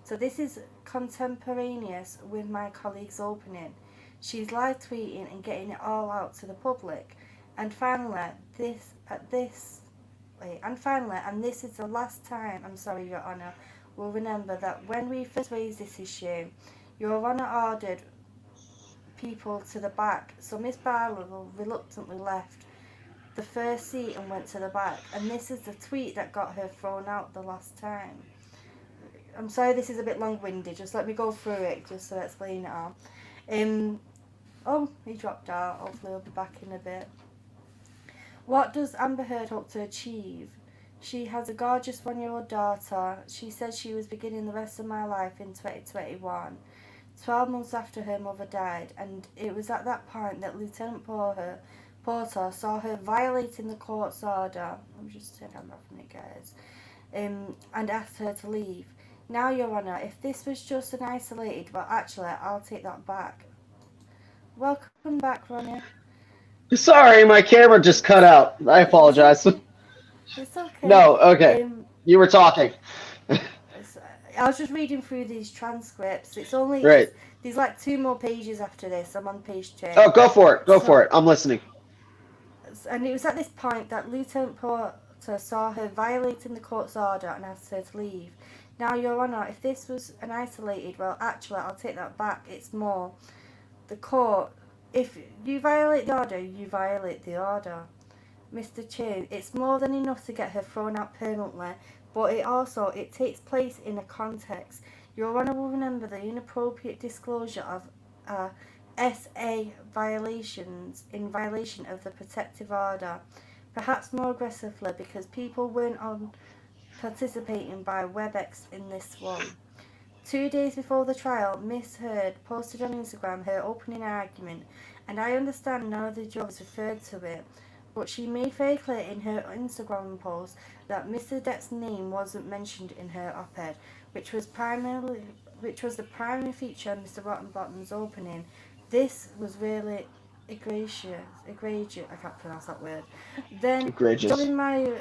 S1: So this is contemporaneous with my colleague's opening. She's live tweeting and getting it all out to the public. And finally, and this is the last time, I'm sorry, Your Honour, will remember that when we first raised this issue, Your Honour ordered people to the back. So Miss Barlow reluctantly left the first seat and went to the back. And this is the tweet that got her thrown out the last time. I'm sorry this is a bit long-winded, just let me go through it just to explain it all. Oh, he dropped out. Hopefully he'll be back in a bit. What does Amber Heard hope to achieve? She has a gorgeous 1-year-old daughter. She said she was beginning the rest of my life in 2021, 12 months after her mother died, and it was at that point that Lieutenant Porter saw her violating the court's order. Let me just turn that off a minute, guys. And asked her to leave. Now, Your Honour, if this was just an isolated, well, actually, I'll take that back. Welcome back, Ronnie.
S2: Sorry, my camera just cut out. I apologize.
S1: It's okay.
S2: No, okay. You were talking.
S1: I was just reading through these transcripts. It's only
S2: right.
S1: There's like 2 more pages after this. I'm on page 2.
S2: Oh, go for it. Go for it. I'm listening.
S1: And it was at this point that Lieutenant Porter saw her violating the court's order and asked her to leave. Now, Your Honour, if this was an isolated, well, actually, I'll take that back. It's more. The court, if you violate the order, you violate the order. Mr. Chu, it's more than enough to get her thrown out permanently, but it takes place in a context. Your Honour will remember the inappropriate disclosure of SA violations in violation of the protective order, perhaps more aggressively because people weren't participating by WebEx in this one. 2 days before the trial, Miss Heard posted on Instagram her opening argument, and I understand none of the jurors referred to it, but she made very clear in her Instagram post that Mr. Depp's name wasn't mentioned in her op-ed, which was the primary feature of Mr. Rottenbottom's opening. This was really egregious. I can't pronounce that word. Then
S2: Egregious.
S1: during my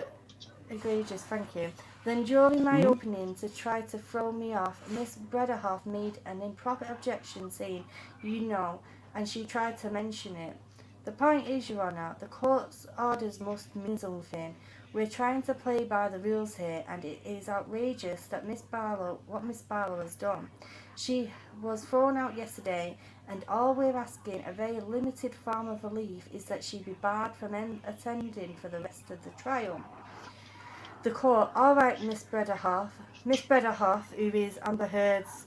S1: egregious, thank you. Then during my opening, to try to throw me off, Miss Brederhoff made an improper objection saying, "You know," and she tried to mention it. The point is, Your Honour, the court's orders must mean something. We're trying to play by the rules here, and it is outrageous that what Miss Barlow has done. She was thrown out yesterday, and all we're asking, a very limited form of relief, is that she be barred from attending for the rest of the trial. The court, all right, Miss Brederhoff, who is Amber Heard's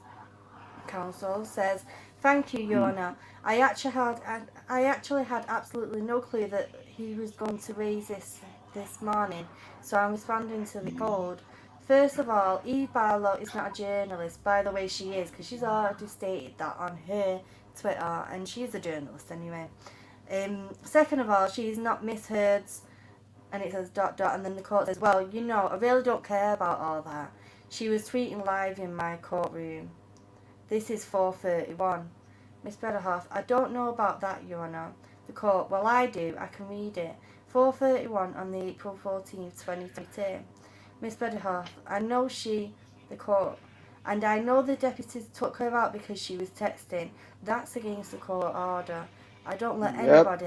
S1: counsel, says, "Thank you, Your Honour. I actually had absolutely no clue that he was going to raise this morning, so I'm responding to the code. First of all, Eve Barlow is not a journalist. By the way, she is, because she's already stated that on her Twitter, and she's a journalist anyway. Second of all, she's not Miss Heard's," and it says ... and then the court says, "Well, you know, I really don't care about all that. She was tweeting live in my courtroom. This is 431. Miss Brederhoff, I don't know about that, Your Honour. The court, well, I do. I can read it. 4:31 on the April 14th, 2022. Miss Brederhoff, I know the court, and I know the deputies took her out because she was texting. That's against the court order. I don't let anybody,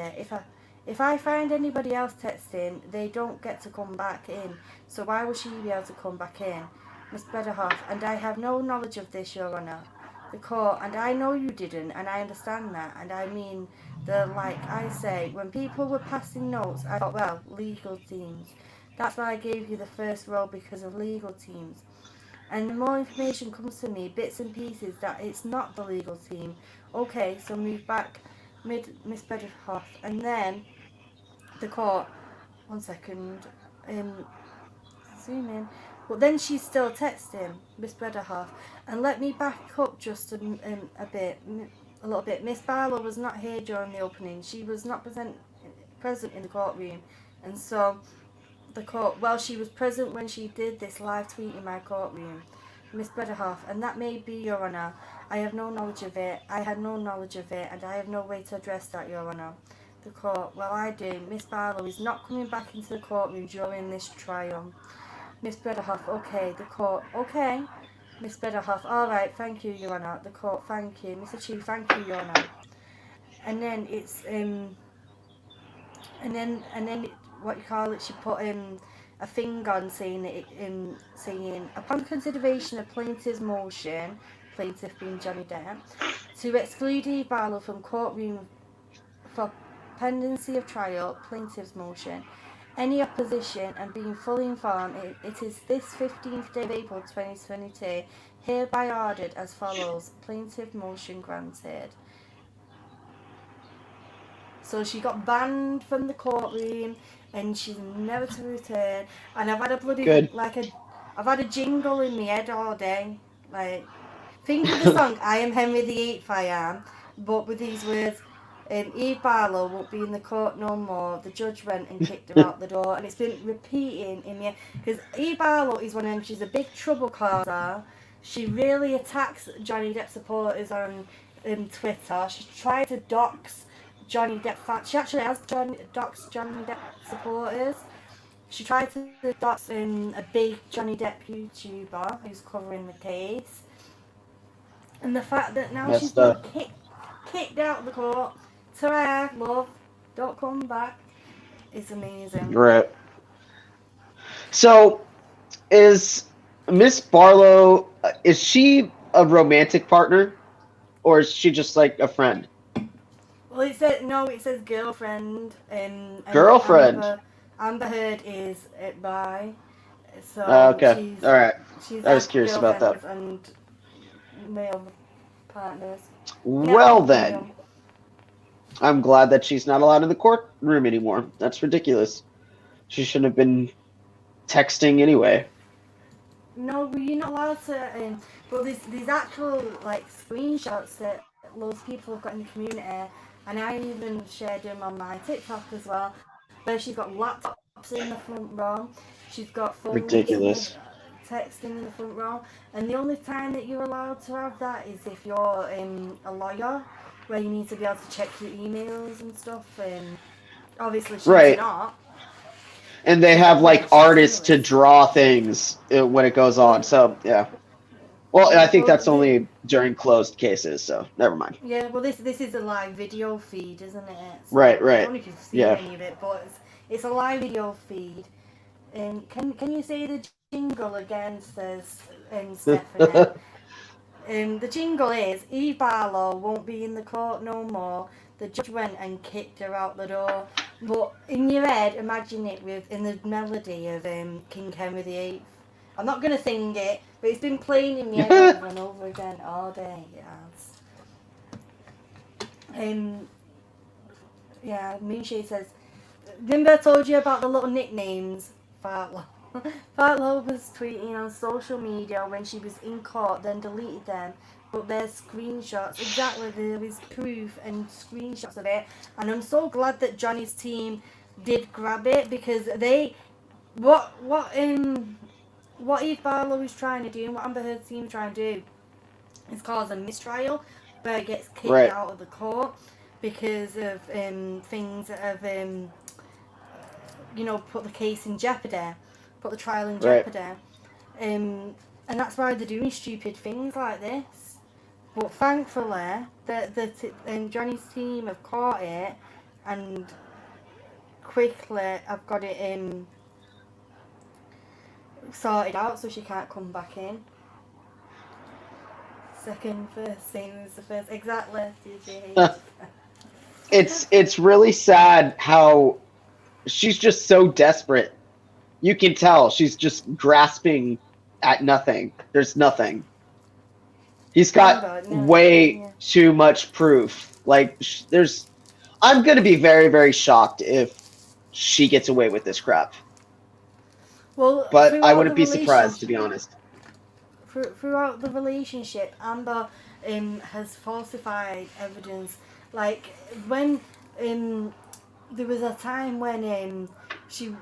S1: if I find anybody else texting, they don't get to come back in. So why would she be able to come back in? Miss Brederhoff, and I have no knowledge of this, Your Honour. The court, and I know you didn't, and I understand that, and I mean, like I say, when people were passing notes, I thought, well, legal teams. That's why I gave you the first role, because of legal teams. And the more information comes to me, bits and pieces, that it's not the legal team. Okay, so move back, Miss Brederhoff, and then the court, 1 second, zoom in. But then she's still texting, Miss Brederhoff. And let me back up just a little bit. Miss Barlow was not here during the opening. She was not present in the courtroom. And so the court, well, she was present when she did this live tweet in my courtroom. Miss Brederhoff, and that may be, Your Honour. I have no knowledge of it. I had no knowledge of it, and I have no way to address that, Your Honour. The court, well, I do. Miss Barlow is not coming back into the courtroom during this trial. Miss Brederhoff, okay. The court, okay. Miss Brederhoff, all right, thank you, Your Honour. The court, thank you. Mr. Chief, thank you, Your Honour. And then it's and then what you call it? She put a thing on saying upon consideration of plaintiff's motion, plaintiff being Johnny Depp, to exclude Eve Barlow from courtroom for pendency of trial, plaintiff's motion. Any opposition and being fully informed, it is this 15th day of April 2022, hereby ordered as follows. Plaintiff motion granted. So she got banned from the courtroom, and she's never to return. And I've had a bloody I've had a jingle in my head all day, like think of the song "I Am Henry VIII, I Am," but with these words. Eve Barlow won't be in the court no more. The judge went and kicked her out the door, and it's been repeating in me because Eve Barlow is one of them. She's a big trouble causer. She really attacks Johnny Depp supporters on Twitter. She tried to dox Johnny Depp fans. She actually has doxed Johnny Depp supporters. She tried to dox a big Johnny Depp YouTuber who's covering the case, and the fact that now she's been kicked out of the court. Ta-ra, love, don't come back. It's amazing.
S2: Right. So, is Miss Barlow, is she a romantic partner? Or is she just like a friend?
S1: Well, it says girlfriend.
S2: Girlfriend?
S1: Amber Heard is bi. So
S2: okay, alright. I was curious about that.
S1: And male partners.
S2: Well then. I'm glad that she's not allowed in the courtroom anymore. That's ridiculous. She shouldn't have been texting anyway.
S1: No, but you're not allowed to. But there's actual like screenshots that loads of people have got in the community, and I even shared them on my TikTok as well. Where she's got laptops in the front row, she's got phones
S2: Ridiculous.
S1: texting in the front row, and the only time that you're allowed to have that is if you're a lawyer, where you need to be able to check your emails and stuff. And obviously she's
S2: Right.
S1: not.
S2: And they
S1: She's
S2: have
S1: not
S2: like
S1: like she's
S2: artists to
S1: sinless.
S2: draw things when it goes on.
S1: Well,
S2: So yeah. Well, I
S1: yeah,
S2: think
S1: well,
S2: that's only during closed cases. So never mind.
S1: yeah, well, this is a live video feed, isn't it?
S2: Right.
S1: So I
S2: Right.
S1: don't know if you've seen
S2: Yeah.
S1: any of it, but it's a live video feed. Can you say the jingle again, says Stephanie? The jingle is Eve Barlow won't be in the court no more. The judge went and kicked her out the door. But in your head, imagine it in the melody of King Henry VIII. I'm not going to sing it, but it's been playing in my head over and over again all day. It has. Yeah, Moonshay says, remember I told you about the little nicknames? Fartlow. Fartlow was tweeting on social media when she was in court, then deleted them. But there's screenshots. Exactly, there is proof and screenshots of it. And I'm so glad that Johnny's team did grab it, because what Eve Barlow is trying to do, and what Amber Heard's team is trying to do, is cause a mistrial where it gets kicked
S2: Right.
S1: out of the court because of things that have put the case in jeopardy, put the trial in jeopardy.
S2: Right.
S1: And that's why they're doing stupid things like this. But thankfully, Johnny's team have caught it, and quickly I've got it sorted out so she can't come back in. Second, first, same as the first. Exactly.
S2: It's really sad how she's just so desperate. You can tell she's just grasping at nothing. There's nothing. He's got way too much proof. Like I'm gonna be very, very shocked if she gets away with this crap.
S1: Well,
S2: but I wouldn't be surprised, to be honest.
S1: Throughout the relationship, Amber has falsified evidence. Like when there was a time when she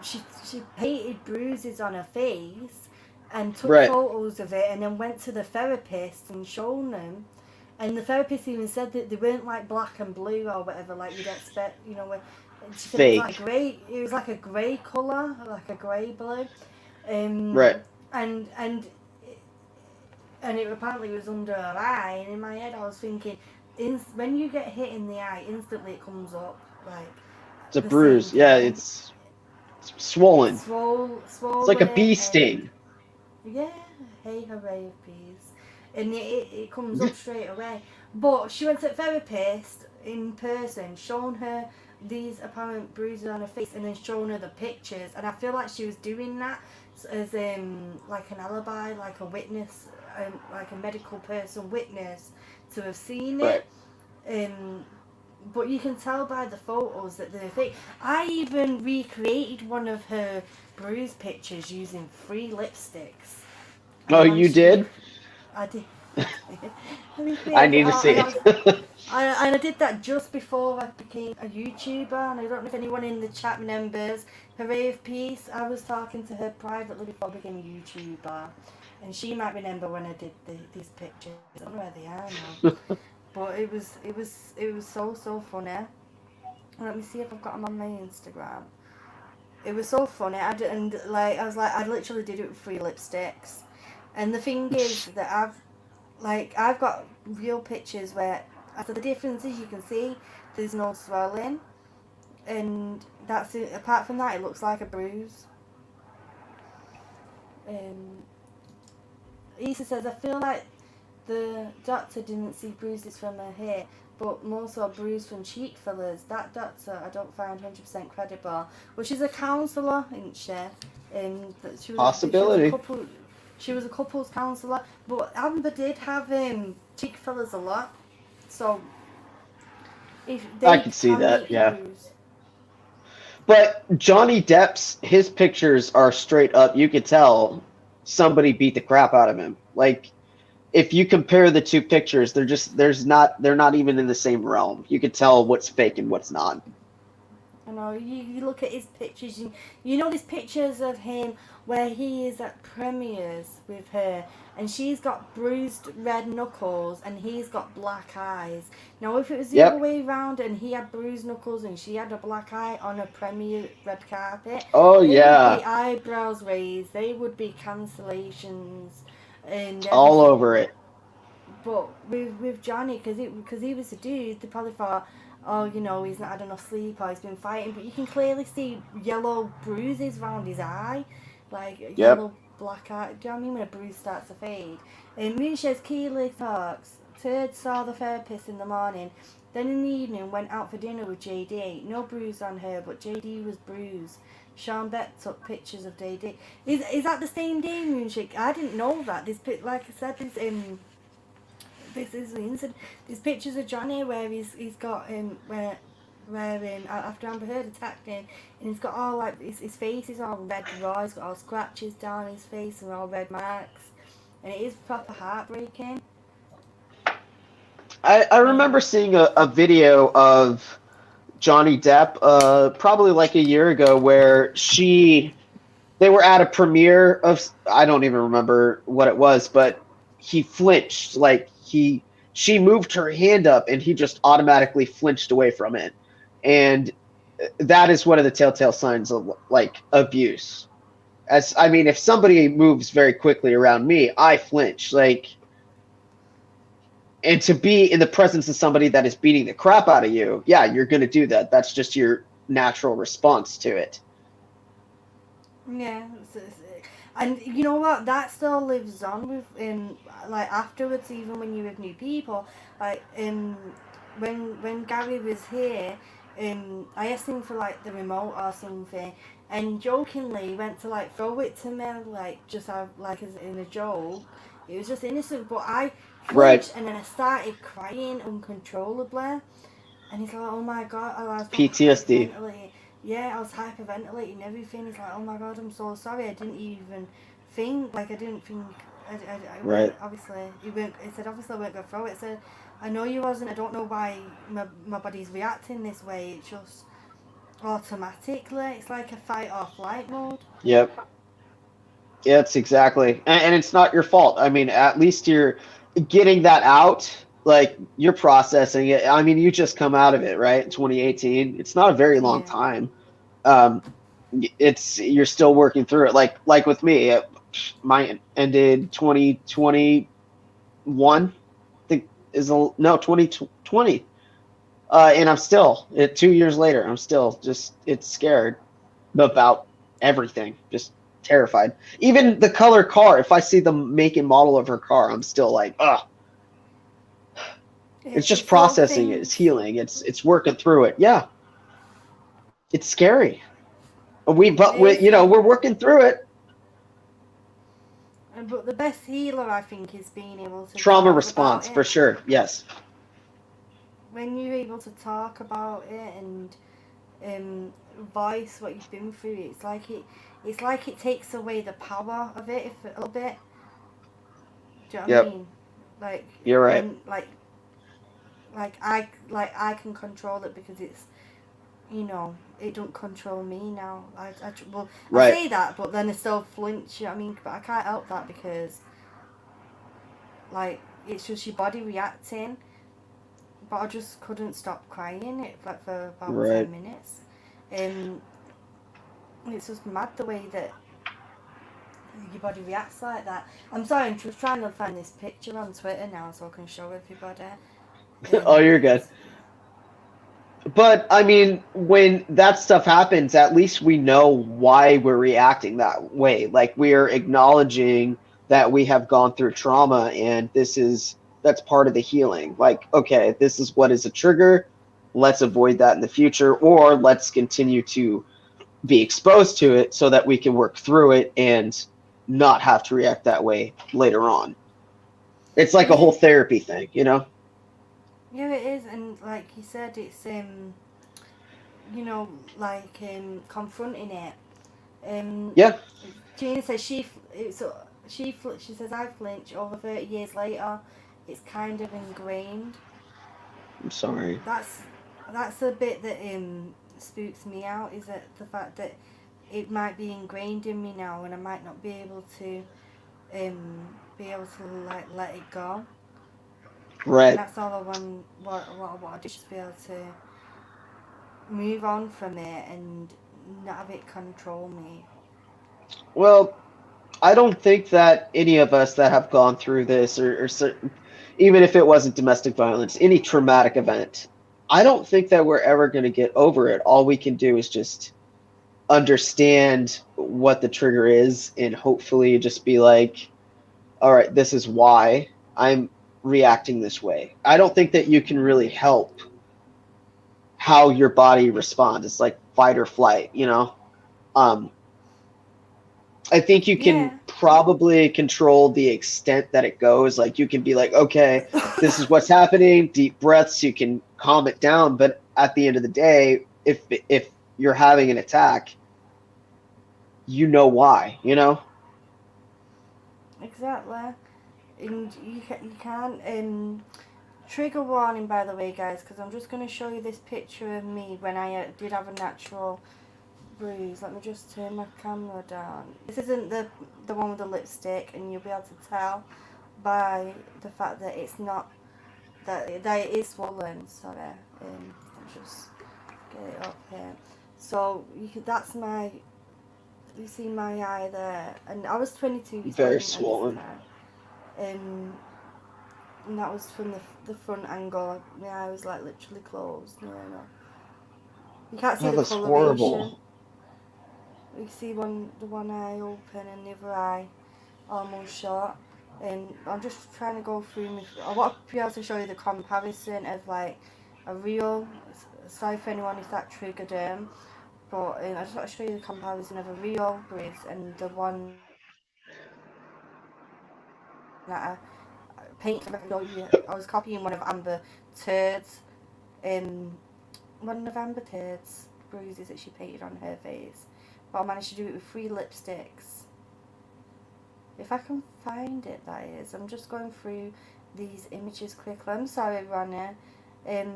S1: painted bruises on her face and took photos of it, and then went to the therapist and shown them. And the therapist even said that they weren't like black and blue or whatever, like you'd expect. She said it was like grey. It was like a grey colour, like a grey blue.
S2: Right.
S1: And it apparently was under her eye. And in my head, I was thinking, when you get hit in the eye, instantly it comes up like.
S2: It's a bruise. Yeah, it's swollen.
S1: Swollen.
S2: It's like a bee sting.
S1: Yeah, hey, Horae of Peace. And it comes up straight away. But she went to a therapist in person, shown her these apparent bruises on her face, and then shown her the pictures. And I feel like she was doing that as like an alibi, like a witness, like a medical person witness to have seen it. But you can tell by the photos that they're fake. I even recreated one of her bruise pictures using 3 lipsticks.
S2: Oh, you did?
S1: I did.
S2: I need to see it.
S1: And I did that just before I became a YouTuber, and I don't know if anyone in the chat remembers Horae of Peace. I was talking to her privately before I became a YouTuber, and she might remember when I did these pictures. I don't know where they are now. But it was so funny. Let me see if I've got them on my Instagram. It was so funny. I literally did it with 3 lipsticks. And the thing is that I've got real pictures where, after the difference is, you can see there's no swelling, and that's it. Apart from that, it looks like a bruise. Issa says, I feel like the doctor didn't see bruises from her hair, but more so bruise from cheek fillers. That doctor I don't find 100% credible. Well, she's a counsellor, isn't she?
S2: Possibility.
S1: She was a couples counsellor, but Amber did have cheek fillers a lot. So if
S2: I can see that, yeah. But Johnny Depp's, his pictures are straight up. You could tell somebody beat the crap out of him. Like, if you compare the two pictures, they're not even in the same realm. You could tell what's fake and what's not.
S1: I know, you look at his pictures, you know there's pictures of him where he is at premieres with her and she's got bruised red knuckles and he's got black eyes. Now if it was the other
S2: Yep.
S1: way around and he had bruised knuckles and she had a black eye on a premiere red carpet,
S2: Oh
S1: they would be
S2: yeah,
S1: eyebrows raised, they would be cancellations and
S2: all
S1: everything.
S2: over it.
S1: But with Johnny, because he was a dude, they probably thought, oh, you know, he's not had enough sleep or he's been fighting. But you can clearly see yellow bruises around his eye, like
S2: Yep.
S1: yellow black eye. Do you know what I mean when a bruise starts to fade? And Moon says Keeley talks. Turd saw the therapist in the morning. Then in the evening went out for dinner with JD. No bruise on her, but JD was bruised. Sean Beck took pictures of JD. Is that the same day, Moonshake? I didn't know that. Like I said, this is the incident. There's pictures of Johnny where he's got where after Amber Heard attacked him, and he's got all like his face is all red raw. He's got all scratches down his face and all red marks, and it is proper heartbreaking.
S2: I remember seeing a video of Johnny Depp, probably like a year ago, where they were at a premiere of, I don't even remember what it was, but he flinched. Like, she moved her hand up and he just automatically flinched away from it. And that is one of the telltale signs of like abuse. As I mean, if somebody moves very quickly around me, I flinch. Like, and to be in the presence of somebody that is beating the crap out of you, yeah, you're going to do that. That's just your natural response to it.
S1: Yeah, and you know what? That still lives on with like afterwards, even when you're with new people. Like when Gary was here, I asked him for like the remote or something, and jokingly went to like throw it to me, like just like as in a joke. It was just innocent, but I
S2: Right.
S1: flinched and then I started crying uncontrollably. And he's like, oh my god, I was probably
S2: PTSD.
S1: hyperventilating. Yeah, I was hyperventilating everything. He's like, oh my god, I'm so sorry. I didn't even think, like, I didn't think,
S2: Right.
S1: obviously, he said, obviously I won't go through it. I said, I know you wasn't, I don't know why my body's reacting this way. It's just automatically, it's like a fight or flight mode.
S2: Yep. Yeah, it's exactly. And it's not your fault. I mean, at least you're getting that out. Like, you're processing it. I mean, you just come out of it, right? 2018. It's not a very long
S1: Yeah.
S2: time. Um, you're still working through it. Like with me, mine ended 2021. I think no 2020. And I'm still 2 years later. I'm still just it's scared about everything. Just terrified. Even the color car. If I see the make and model of her car, I'm still like, ugh. It's just
S1: It's little
S2: processing it. It's
S1: things.
S2: healing. It's working through it. Yeah, it's scary.
S1: It is,
S2: We're working through it.
S1: but the best healer, I think, is being able to
S2: Trauma
S1: talk about
S2: response
S1: it.
S2: for sure. Yes.
S1: When you're able to talk about it and voice what you've been through, it's like it takes away the power of it a little bit. Do you know what I
S2: Yep.
S1: mean? Like
S2: You're right.
S1: when like I can control it because it's, you know, it don't control me now. I
S2: Right.
S1: say that, but then I still flinch. You know what I mean? But I can't help that because like it's just your body reacting. But I just couldn't stop crying it like for about
S2: Right.
S1: 10 minutes. It's just mad the way that your body reacts like that. I'm sorry, I'm just trying to find this picture on Twitter now so I can show everybody.
S2: Oh, you're good. But I mean, when that stuff happens, at least we know why we're reacting that way. Like, we're acknowledging that we have gone through trauma and that's part of the healing. Like, okay, this is what is a trigger. Let's avoid that in the future, or let's continue to be exposed to it so that we can work through it and not have to react that way later on. It's like a whole therapy thing, you know?
S1: Yeah, it is, and like you said, it's you know, like confronting it.
S2: Yeah.
S1: Gina says she says I flinch over 30 years later. It's kind of ingrained.
S2: I'm sorry.
S1: That's the bit that spooks me out, is that the fact that it might be ingrained in me now, and I might not be able to like let it go. And
S2: Right.
S1: that's all I want. What I want to do is just be able to move on from it and not have it control me.
S2: Well, I don't think that any of us that have gone through this, or certain, even if it wasn't domestic violence, any traumatic event, I don't think that we're ever going to get over it. All we can do is just understand what the trigger is and hopefully just be like, all right, this is why I'm reacting this way. I don't think that you can really help how your body responds. It's like fight or flight, you know? Um, I think you can
S1: Yeah.
S2: probably control the extent that it goes. Like you can be like, okay, this is what's happening, deep breaths, you can calm it down. But at the end of the day, if you're having an attack, you know why, you know?
S1: Exactly. And you can't trigger warning, by the way, guys, because I'm just going to show you this picture of me when I did have a natural bruise. Let me just turn my camera down. This isn't the one with the lipstick, and you'll be able to tell by the fact that it's not, that it is swollen. Sorry, I'll just get it up here. So that's my, you see my eye there, and I was 22 years
S2: Very
S1: pregnant at this
S2: swollen.
S1: time. And that was from the front angle. My eye was like literally closed. No. You can't see
S2: Oh,
S1: the
S2: that's
S1: coloration.
S2: horrible.
S1: You see the one eye open and the other eye almost shut. And I'm just trying to go through me. I want to be able to show you the comparison of like a real. Sorry for anyone if that triggered them, but I just want to show you the comparison of a real bruise and the one that I painted. I was copying one of Amber Turd's, one of Amber Turd's bruises that she painted on her face, but I managed to do it with 3 lipsticks. If I can find it, that is. I'm just going through these images quickly. I'm sorry, Ronnie. Let me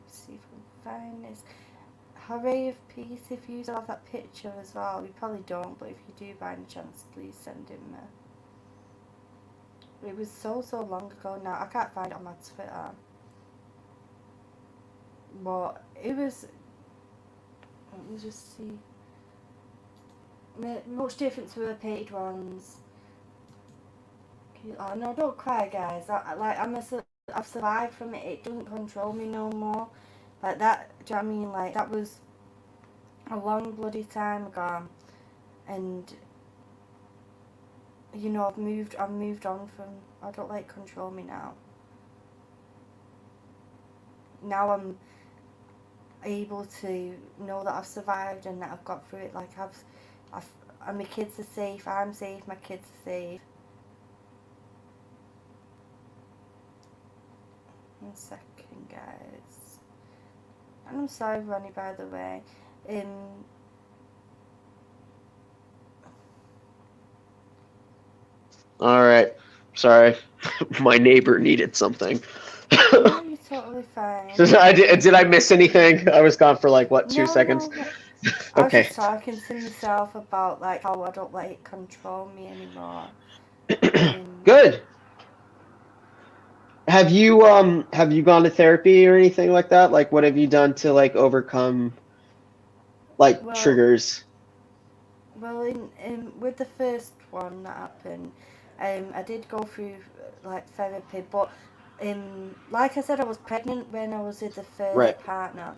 S1: see if I can find this. Horae of Peace, if you have that picture as well. You probably don't, but if you do by any chance, please send it me. It was so long ago now. I can't find it on my Twitter. But it was, let me just see. Much different to the painted ones. Oh no, don't cry, guys. I've survived from it. It doesn't control me no more. Like that. Do you know what I mean? Like that was a long bloody time ago, and you know I've moved on from. I don't let it control me now. Now I'm able to know that I've survived and that I've got through it. Like and my kids are safe. I'm safe. My kids are safe. 1 second, guys. And I'm sorry, Ronnie, by the way.
S2: All right. Sorry. My neighbor needed something.
S1: No, you're totally fine.
S2: Did I miss anything? I was gone for like what, 2 seconds?
S1: No. I was
S2: Okay.
S1: just talking to myself about like how I don't let it control me anymore.
S2: Good. Have you gone to therapy or anything like that? Like what have you done to like overcome like
S1: Well,
S2: triggers?
S1: in with the first one that happened, I did go through like therapy, but like I said, I was pregnant when I was with the
S2: Right.
S1: first partner,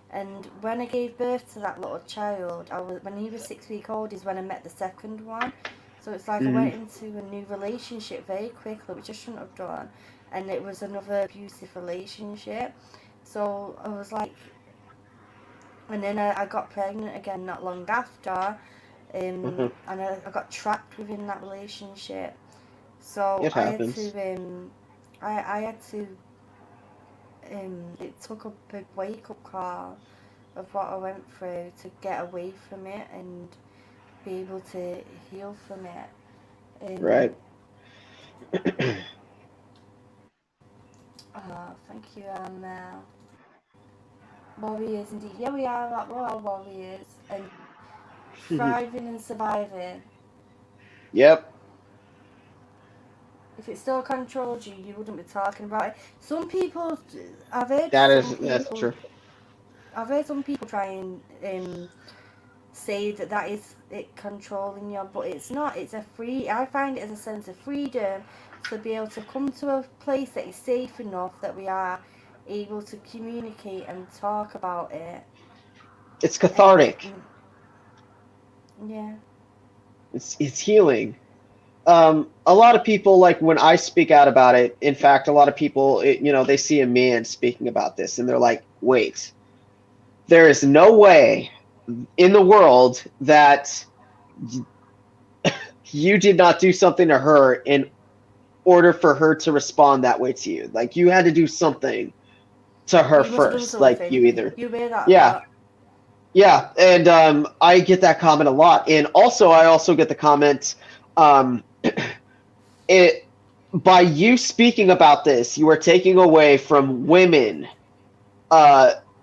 S1: and when I gave birth to that little child, when he was 6 weeks old is when I met the second one. So it's like I
S2: Hmm.
S1: went into a new relationship very quickly, which I shouldn't have done, and it was another abusive relationship. So I was like, and then I got pregnant again not long after,
S2: Hmm.
S1: and I got trapped within that relationship. So
S2: It
S1: I had
S2: happens.
S1: to, I had to, it took a big wake up call of what I went through to get away from it, and be able to heal from it.
S2: Right.
S1: Thank you, warriors indeed. Yeah, we are. We're all warriors and thriving and surviving.
S2: Yep.
S1: If it still controlled you, you wouldn't be talking about it. Some people,
S2: That's true.
S1: I've heard some people try and say that is it controlling you, but it's not. It's I find it as a sense of freedom to be able to come to a place that is safe enough that we are able to communicate and talk about it.
S2: It's cathartic.
S1: Yeah.
S2: It's healing. A lot of people, like when I speak out about it, in fact, a lot of people, they see a man speaking about this and they're like, wait, there is no way in the world that you did not do something to her in order for her to respond that way to you. Like you had to do something to her first. Like you either.
S1: You wear that.
S2: Yeah. Yeah. And I get that comment a lot. And also, I also get the comment, by you speaking about this, you are taking away from women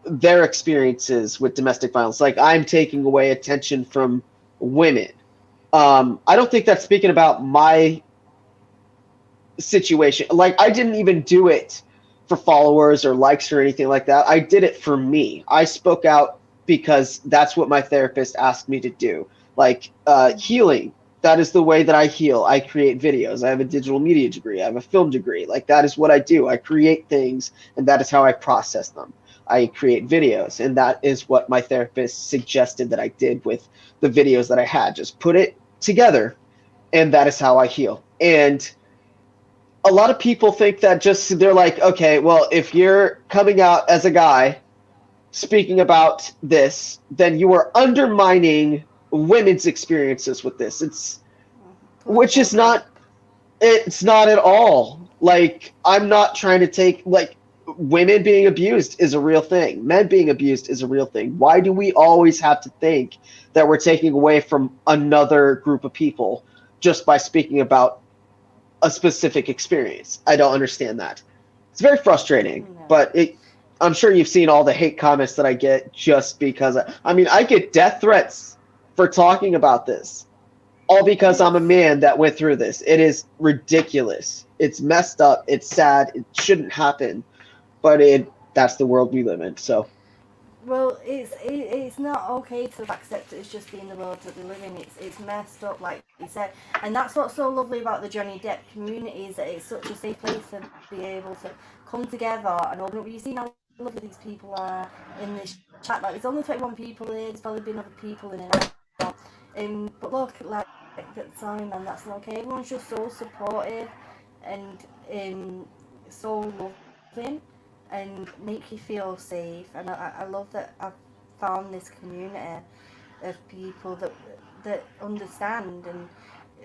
S2: their experiences with domestic violence. Like I'm taking away attention from women. I don't think that's speaking about my situation. Like I didn't even do it for followers or likes or anything like that. I did it for me. I spoke out because that's what my therapist asked me to do. Like healing. That is the way that I heal. I create videos. I have a digital media degree. I have a film degree. Like that is what I do. I create things and that is how I process them. I create videos, and that is what my therapist suggested that I did with the videos that I had. Just put it together, and that is how I heal. And a lot of people think that they're like, okay, well, if you're coming out as a guy speaking about this, then you are undermining women's experiences with this. It's not at all. Like, I'm not trying to take, like, women being abused is a real thing. Men being abused is a real thing. Why do we always have to think that we're taking away from another group of people just by speaking about a specific experience? I don't understand that. It's very frustrating, but I'm sure you've seen all the hate comments that I get just because I get death threats for talking about this, all because I'm a man that went through this. It is ridiculous. It's messed up. It's sad. It shouldn't happen. But that's the world we live in. So,
S1: well, it's not okay to accept it's just being the world that we live in. It's messed up, like you said, and that's what's so lovely about the Johnny Depp community is that it's such a safe place to be able to come together and open up. You see how lovely these people are in this chat. Like, there's only 21 people here. There's probably been other people in it. But look, like, sorry, man, that's not okay. Everyone's just so supportive and so loving. And make you feel safe, and I love that I've found this community of people that understand, and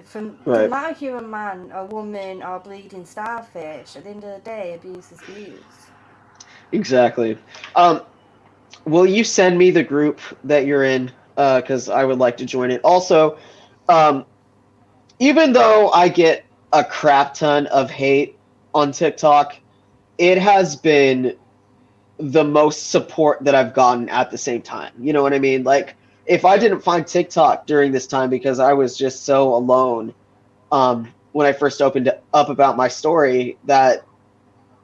S1: from no matter if you're a man, a woman, or a bleeding starfish, at the end of the day, abuse is abuse.
S2: Exactly. Will you send me the group that you're in? Because I would like to join it. Also, even though I get a crap ton of hate on TikTok, it has been the most support that I've gotten at the same time. You know what I mean? Like, if I didn't find TikTok during this time because I was just so alone when I first opened up about my story, that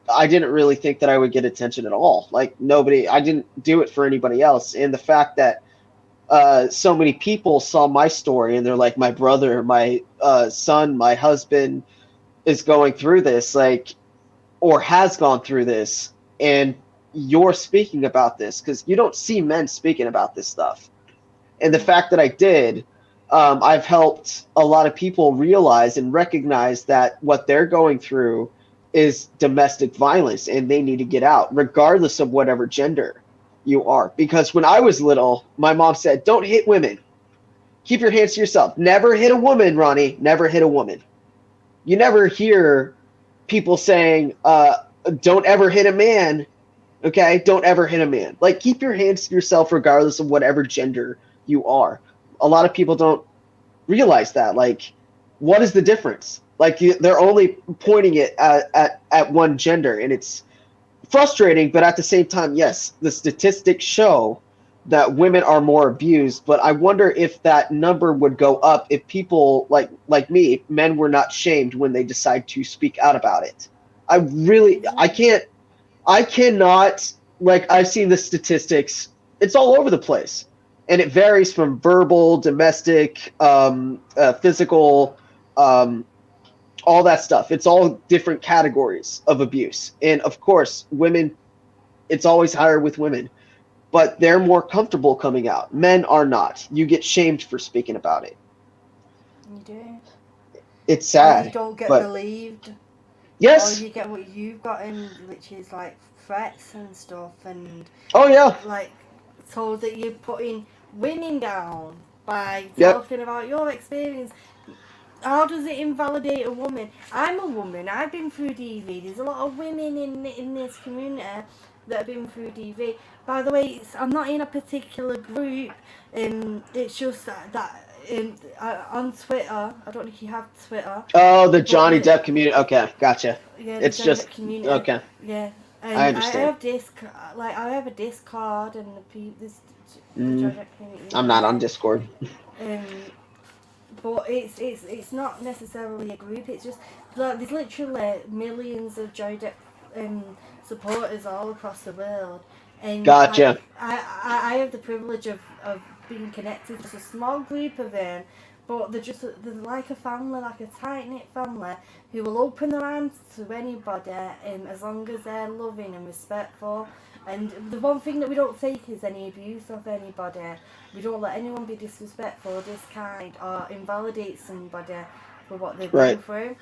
S2: I didn't really think that I would get attention at all. Like, I didn't do it for anybody else. And the fact that so many people saw my story and they're like, my brother, my son, my husband is going through this, like, or has gone through this, and you're speaking about this, because you don't see men speaking about this stuff. And the fact that I did, I've helped a lot of people realize and recognize that what they're going through is domestic violence, and they need to get out, regardless of whatever gender you are. Because when I was little, my mom said, don't hit women. Keep your hands to yourself. Never hit a woman, Ronnie. Never hit a woman. You never hear people saying, don't ever hit a man, okay? Don't ever hit a man. Like, keep your hands to yourself regardless of whatever gender you are. A lot of people don't realize that. Like, what is the difference? Like, they're only pointing it at one gender, and it's frustrating. But at the same time, yes, the statistics show that women are more abused. But I wonder if that number would go up if people like me, men, were not shamed when they decide to speak out about it. I cannot, like, I've seen the statistics. It's all over the place. And it varies from verbal, domestic, physical, um, all that stuff. It's all different categories of abuse. And of course, women, it's always higher with women, but they're more comfortable coming out. Men are not. You get shamed for speaking about it.
S1: You do.
S2: It's
S1: Or you
S2: sad,
S1: don't get
S2: but
S1: believed. Or
S2: yes.
S1: you get what you've gotten, which is like threats and stuff, and
S2: Oh yeah.
S1: like told that you're putting women down by
S2: Yep.
S1: talking about your experience. How does it invalidate a woman? I'm a woman. I've been through DV. There's a lot of women in this community that have been through DV. By the way, I'm not in a particular group. It's just that on Twitter. I don't know if you have Twitter,
S2: Oh, the
S1: but
S2: Johnny Depp community. Okay, gotcha.
S1: the
S2: It's
S1: Johnny Depp
S2: just
S1: community.
S2: okay.
S1: Yeah,
S2: I
S1: and I
S2: understand.
S1: have I have a Discord, and the
S2: Mm,
S1: Johnny Depp community is
S2: I'm
S1: in
S2: not on
S1: there.
S2: Discord.
S1: Um, but it's not necessarily a group. It's just like there's literally millions of Johnny Depp supporters all across the world, and
S2: Gotcha.
S1: I have the privilege of being connected to a small group of them. But they're like a family, like a tight knit family, who will open their arms to anybody, as long as they're loving and respectful. And the one thing that we don't take is any abuse of anybody. We don't let anyone be disrespectful, diskind, or invalidate somebody for what they've been
S2: Right.
S1: through,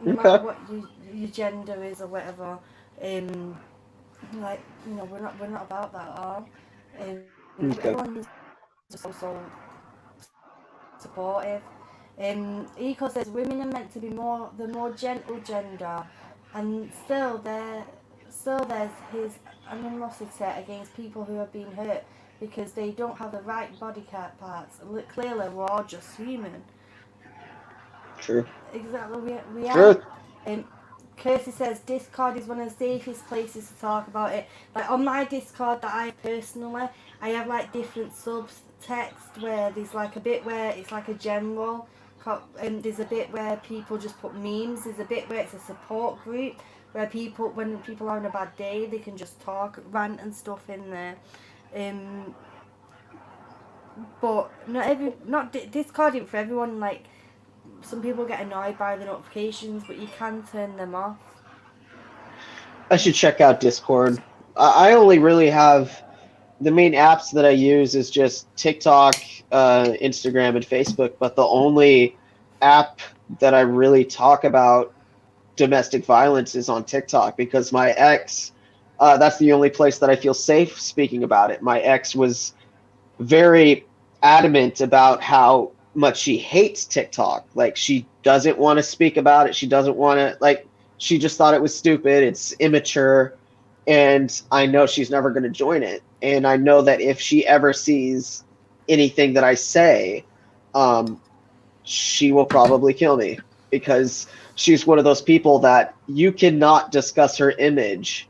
S1: no matter
S2: Okay.
S1: what your gender is or whatever. Um, like we're not about that at all.
S2: Okay.
S1: Everyone's so supportive. Eco says women are meant to be the more gentle gender, and still there's his animosity against people who have been hurt because they don't have the right body parts. Clearly, we're all just human.
S2: True.
S1: Exactly, we are.
S2: True.
S1: Um, Kirsty says Discord is one of the safest places to talk about it. Like on my Discord that I personally, I have like different subs text where there's like a bit where it's like a general, and there's a bit where people just put memes. There's a bit where it's a support group where when people are on a bad day, they can just talk, rant and stuff in there. Um, but not Discord isn't for everyone. Like some people get annoyed by the notifications, but you can turn them off.
S2: I should check out Discord. I only really have the main apps that I use is just TikTok, Instagram, and Facebook. But the only app that I really talk about domestic violence is on TikTok because my ex. That's the only place that I feel safe speaking about it. My ex was very adamant about how much she hates TikTok. Like she doesn't want to speak about it. She doesn't want to like she just thought it was stupid. It's immature and I know she's never going to join it. And I know that if she ever sees anything that I say, um she will probably kill me because she's one of those people that you cannot discuss her image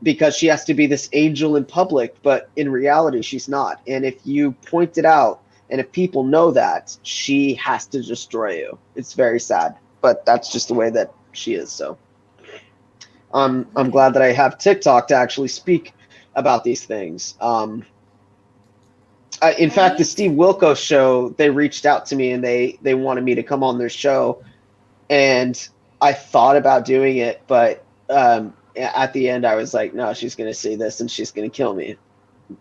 S2: because she has to be this angel in public, but in reality, she's not. And if you point it out, and if people know that, she has to destroy you. It's very sad, but that's just the way that she is. So I'm
S1: Yeah.
S2: glad that I have TikTok to actually speak about these things. In
S1: I
S2: fact, the
S1: need
S2: Steve
S1: to.
S2: Wilkos show, they reached out to me and they wanted me to come on their show, and I thought about doing it, but at the end, I was like, no, she's gonna see this and she's gonna kill me.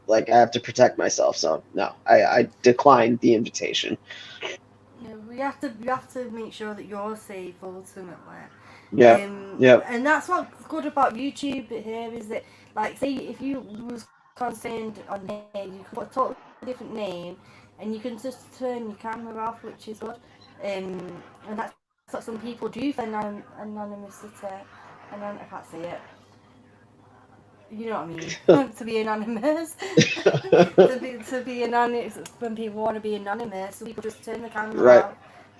S2: Like I have to protect myself, so no, I declined the invitation.
S1: Yeah, we have to make sure that you're safe ultimately.
S2: Yep, yep,
S1: And that's what's good about YouTube here is that, like, say if you was concerned on here, you could put a totally different name, and you can just turn your camera off, which is good. And that's what some people do for anonymity. And I can't see it. you know what I mean, to be anonymous. to be anonymous when people want to be anonymous, so people just turn the camera
S2: Right.
S1: off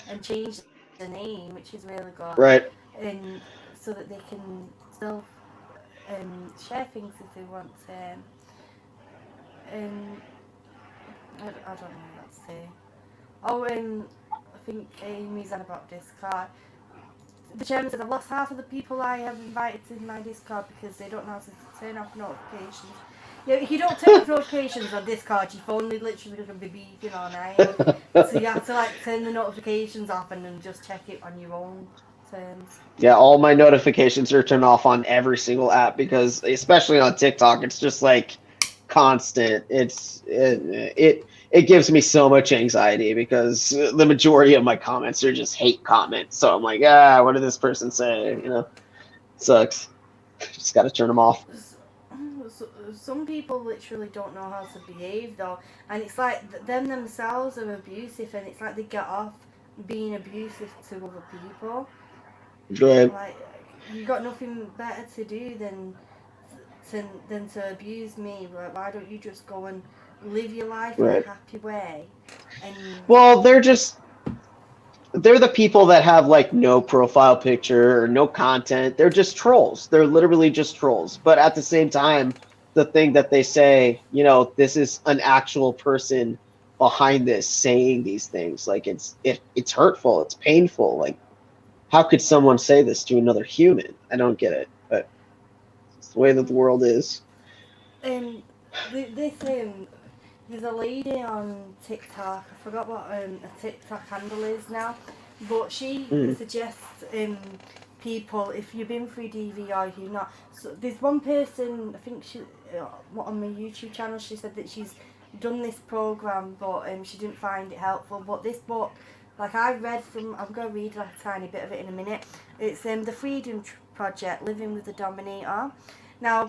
S1: and change the name, which is really good,
S2: Right.
S1: and so that they can still share things if they want to. I don't know what to say. Oh, I think Amy's on about Discord. The chairman said, I've lost half of the people I have invited to my Discord because they don't know how to turn off notifications. Yeah, if you don't turn off notifications on Discord, your phone is literally going to be beeping all night. So you have to like turn the notifications off and then just check it on your own terms.
S2: Yeah, all my notifications are turned off on every single app because, especially on TikTok, it's just like constant. It gives me so much anxiety because the majority of my comments are just hate comments. So I'm like, what did this person say? You know, sucks. Just got to turn them off.
S1: Some people literally don't know how to behave though, and it's like them themselves are abusive, and it's like they get off being abusive to other people.
S2: Right.
S1: Like, you got nothing better to do than to abuse me. Like, why don't you just go and live your life in a
S2: Right.
S1: happy way? And
S2: Well, they're the people that have like no profile picture or no content. They're just trolls. They're literally just trolls. But at the same time, the thing that they say, this is an actual person behind this saying these things. Like it's hurtful. It's painful. Like, how could someone say this to another human? I don't get it. But it's the way that the world is.
S1: this there's a lady on TikTok. I forgot what a TikTok handle is now, but she suggests people, if you've been through DV or you're not. So there's one person, I think she on my YouTube channel, she said that she's done this program, but she didn't find it helpful. But this book, like I'm going to read like a tiny bit of it in a minute. It's the Freedom Project, Living with the Dominator. Now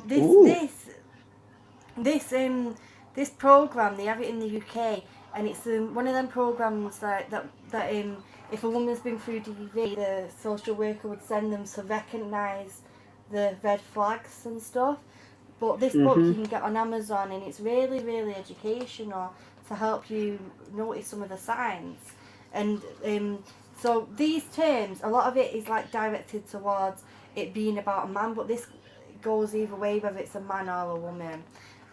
S1: this program, they have it in the UK, and it's one of them programs that if a woman's been through DV, the social worker would send them to recognise the red flags and stuff. But this book you can get on Amazon, and it's really, really educational to help you notice some of the signs. And so these terms, a lot of it is like directed towards it being about a man, but this goes either way, whether it's a man or a woman.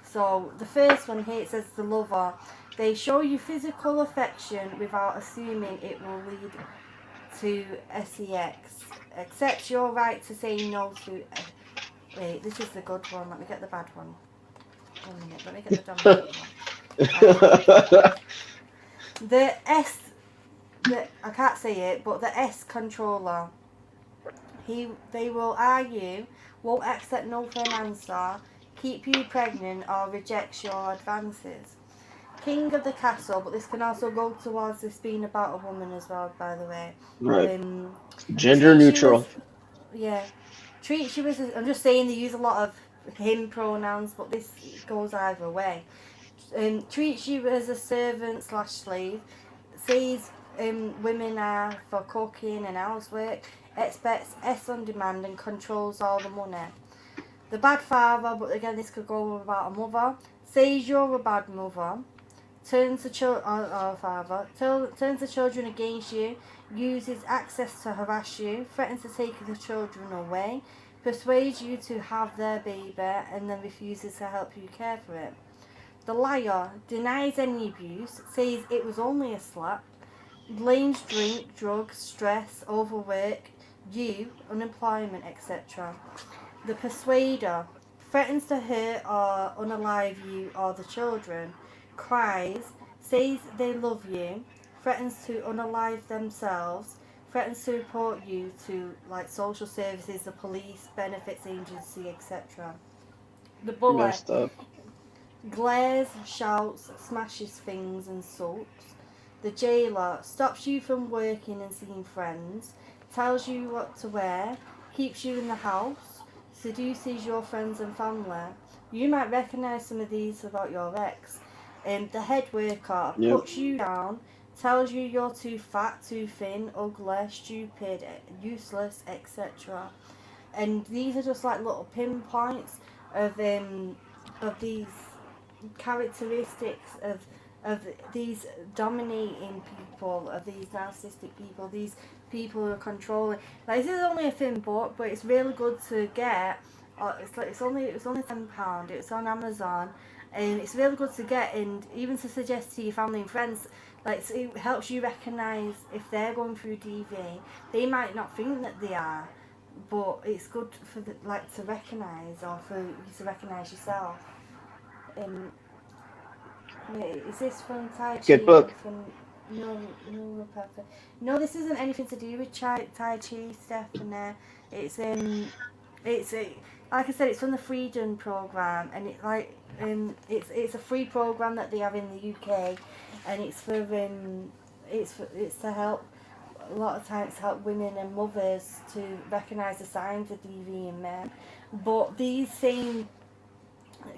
S1: So the first one here, it says the lover. They show you physical affection without assuming it will lead to sex. Accept your right to say no to... Wait, this is the good one. Let me get the bad one. 1 minute. Let me get the dominant one. The S... I can't say it, but the S controller. They will argue, won't accept no for an answer, keep you pregnant, or reject your advances. King of the castle, but this can also go towards this being about a woman as well, by the way.
S2: Right. Gender neutral.
S1: Treats you as... I'm just saying they use a lot of him pronouns, but this goes either way. Treats you as a servant / slave. Says women are for cooking and housework. Expects S on demand and controls all the money. The bad father, but again this could go about a mother, says you're a bad mother, turns the children against you, uses access to harass you, threatens to take the children away, persuades you to have their baby, and then refuses to help you care for it. The liar denies any abuse, says it was only a slap, blames drink, drugs, stress, overwork, unemployment, etc. The persuader threatens to hurt or unalive you or the children, cries, says they love you, threatens to unalive themselves, threatens to report you to like social services, the police, benefits agency, etc. The bullet glares, shouts, smashes things and sulks. The jailer stops you from working and seeing friends, tells you what to wear, keeps you in the house, seduces your friends and family. You might recognise some of these about your ex. The head worker puts you down, tells you you're too fat, too thin, ugly, stupid, useless, etc. And these are just like little pinpoints of these characteristics of these dominating people, of these narcissistic people, these people who are controlling. Like, this is only a thin book, but it's really good to get. It's only £10. It's on Amazon, and it's really good to get, and even to suggest to your family and friends. Like, so it helps you recognise if they're going through DV. They might not think that they are, but it's good for to recognise, or for you to recognise yourself. Is this from Tai Chi?
S2: Good book.
S1: No, perfect. No, this isn't anything to do with Tai Chi, Stephanie. It's like I said, it's from the Freedom Program, and it's a free program that they have in the UK, and it's to help, a lot of times, help women and mothers to recognise the signs of DV in men. But these same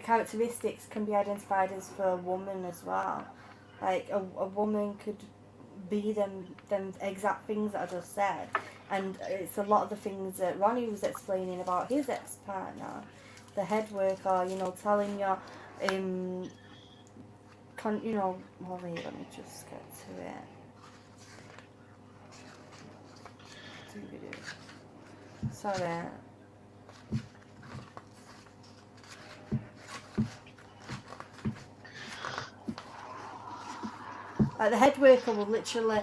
S1: characteristics can be identified as for a woman as well. Like, a woman could be them exact things that I just said, and it's a lot of the things that Ronnie was explaining about his ex-partner, the head work, or telling you, well, wait, let me just get to it. Sorry. Like, the head worker will literally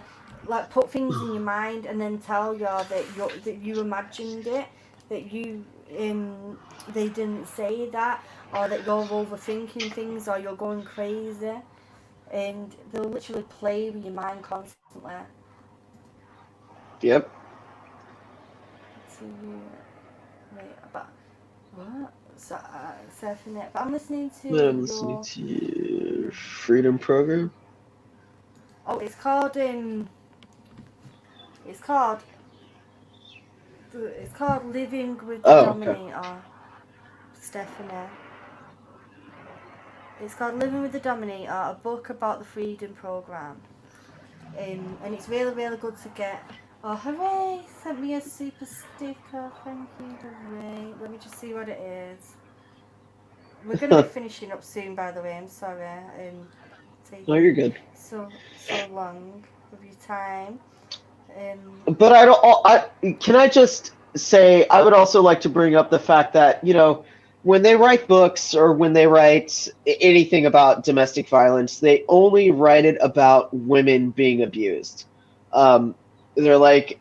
S1: put things in your mind and then tell you that you imagined it, that you they didn't say that, or that you're overthinking things, or you're going crazy, and they'll literally play with your mind constantly.
S2: Yep.
S1: Wait, but what? Surfing it, but I'm listening to.
S2: I'm listening to your Freedom Program.
S1: Oh, it's called Living with the Dominator. Okay. Stephanie. It's called Living with the Dominator, a book about the Freedom Program. And it's really, really good to get. Oh, Horae sent me a super sticker. Thank you, Horae. Let me just see what it is. We're going to be finishing up soon, by the way. I'm sorry.
S2: No, you're good.
S1: So long with your time.
S2: But can I just say, I would also like to bring up the fact that, when they write books or when they write anything about domestic violence, they only write it about women being abused. They're like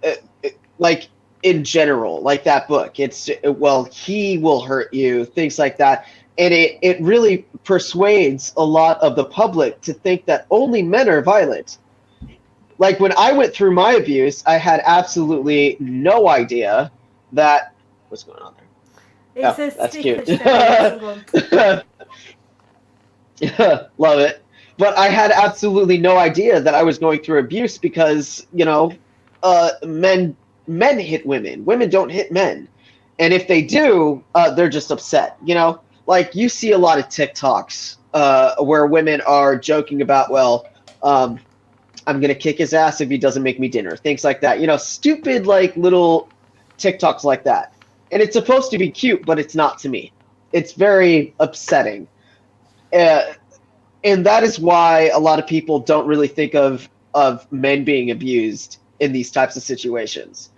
S2: in general, like that book, it's, well, he will hurt you, things like that. And it really persuades a lot of the public to think that only men are violent. Like, when I went through my abuse, I had absolutely no idea that... What's going on there? That's cute. Love it. But I had absolutely no idea that I was going through abuse because, men hit women. Women don't hit men. And if they do, they're just upset, Like, you see a lot of TikToks where women are joking about, well, I'm going to kick his ass if he doesn't make me dinner. Things like that. Stupid, little TikToks like that. And it's supposed to be cute, but it's not to me. It's very upsetting. And that is why a lot of people don't really think of men being abused in these types of situations.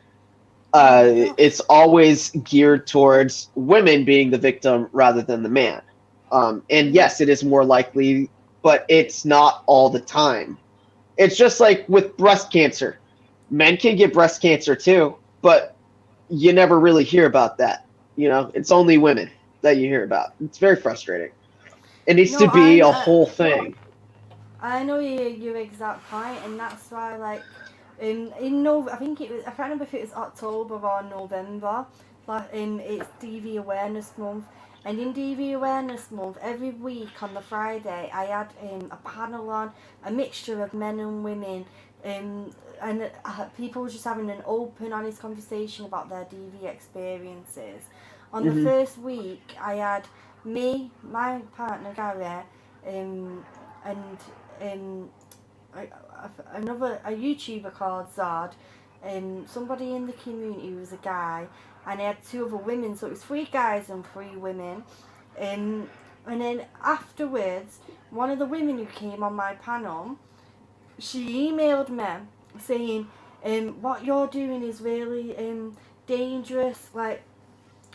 S2: It's always geared towards women being the victim rather than the man. And yes, it is more likely, but it's not all the time. It's just like with breast cancer. Men can get breast cancer too, but you never really hear about that. It's only women that you hear about. It's very frustrating. It needs to be a whole thing.
S1: I know your exact point, and that's why, I think it was, I can't remember if it was October or November, but it's DV Awareness Month. And in DV Awareness Month, every week on the Friday, I had a panel on, a mixture of men and women, and people were just having an open, honest conversation about their DV experiences. On the first week, I had me, my partner Gary, and a YouTuber called Zod, somebody in the community who was a guy, and I had 2 other women, so it was 3 guys and 3 women. And then afterwards, one of the women who came on my panel, she emailed me saying, what you're doing is really dangerous. Like,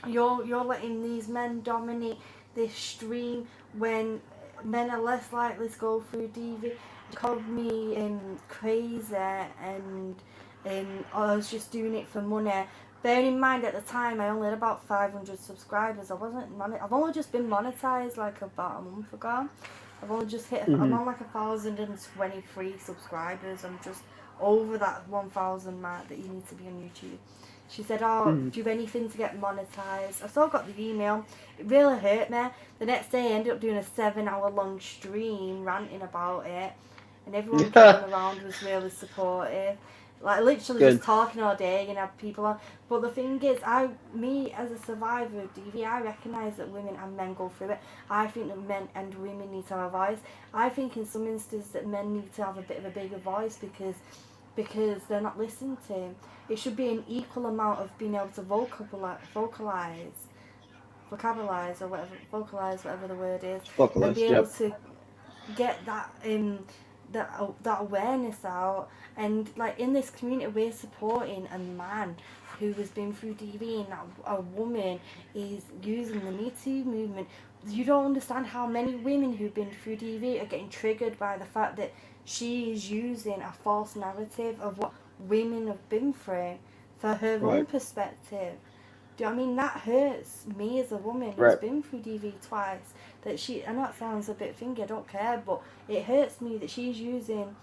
S1: you're letting these men dominate this stream when men are less likely to go through DV. She called me crazy, and I was just doing it for money. Bearing in mind at the time I only had about 500 subscribers. I've only just been monetized like about a month ago. I've only just hit. I'm on like 1,023 subscribers. I'm just over that 1,000 mark that you need to be on YouTube. She said, do anything to get monetized. I still got the email. It really hurt me. The next day I ended up doing a 7-hour long stream ranting about it. And everyone coming around was really supportive. Like, literally just talking all day, you know, people on. But the thing is, me as a survivor of DV, I recognise that women and men go through it. I think that men and women need to have a voice. I think in some instances that men need to have a bit of a bigger voice because they're not listened to. It should be an equal amount of being able to vocalize, or whatever, vocalize, whatever the word is, and be able to get that that awareness out. And like in this community, we're supporting a man who has been through DV, and a woman is using the Me Too movement. You don't understand how many women who've been through DV are getting triggered by the fact that she is using a false narrative of what women have been through for her own perspective. Do you know what I mean? That hurts me as a woman who's been through DV twice. That I know it sounds a bit thingy, I don't care, but it hurts me that she's using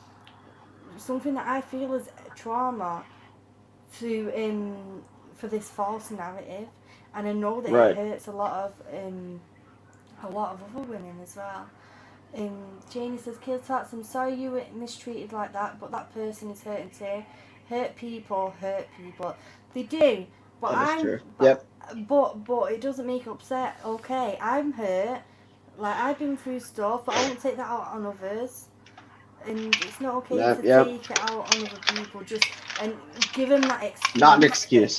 S1: something that I feel is trauma for this false narrative, and I know that it hurts a lot of other women as well. Janie says, Keel Talks, I'm sorry you were mistreated like that, but that person is hurting too. Hurt people. They do. But but it doesn't make it upset. Okay, I'm hurt. Like, I've been through stuff, but I won't take that out on others. And it's not okay to take it out on other people, and give them that excuse.
S2: Not an excuse.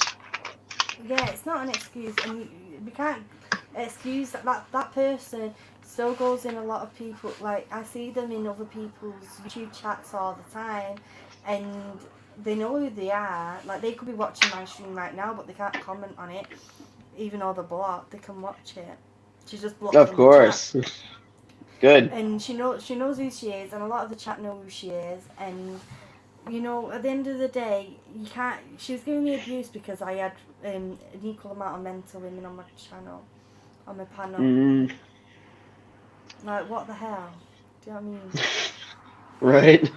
S1: Yeah, it's not an excuse, and we can't excuse that person still goes in a lot of people. Like, I see them in other people's YouTube chats all the time, and they know who they are. Like, they could be watching my stream right now, but they can't comment on it, even though they're blocked. They can watch it. She just blocked. Of course.
S2: Good.
S1: And she knows who she is, and a lot of the chat know who she is. And you know, at the end of the day, you can't. She was giving me abuse because I had an equal amount of men to women on my channel, on my panel. Like, what the hell? Do you know what I mean?
S2: Right.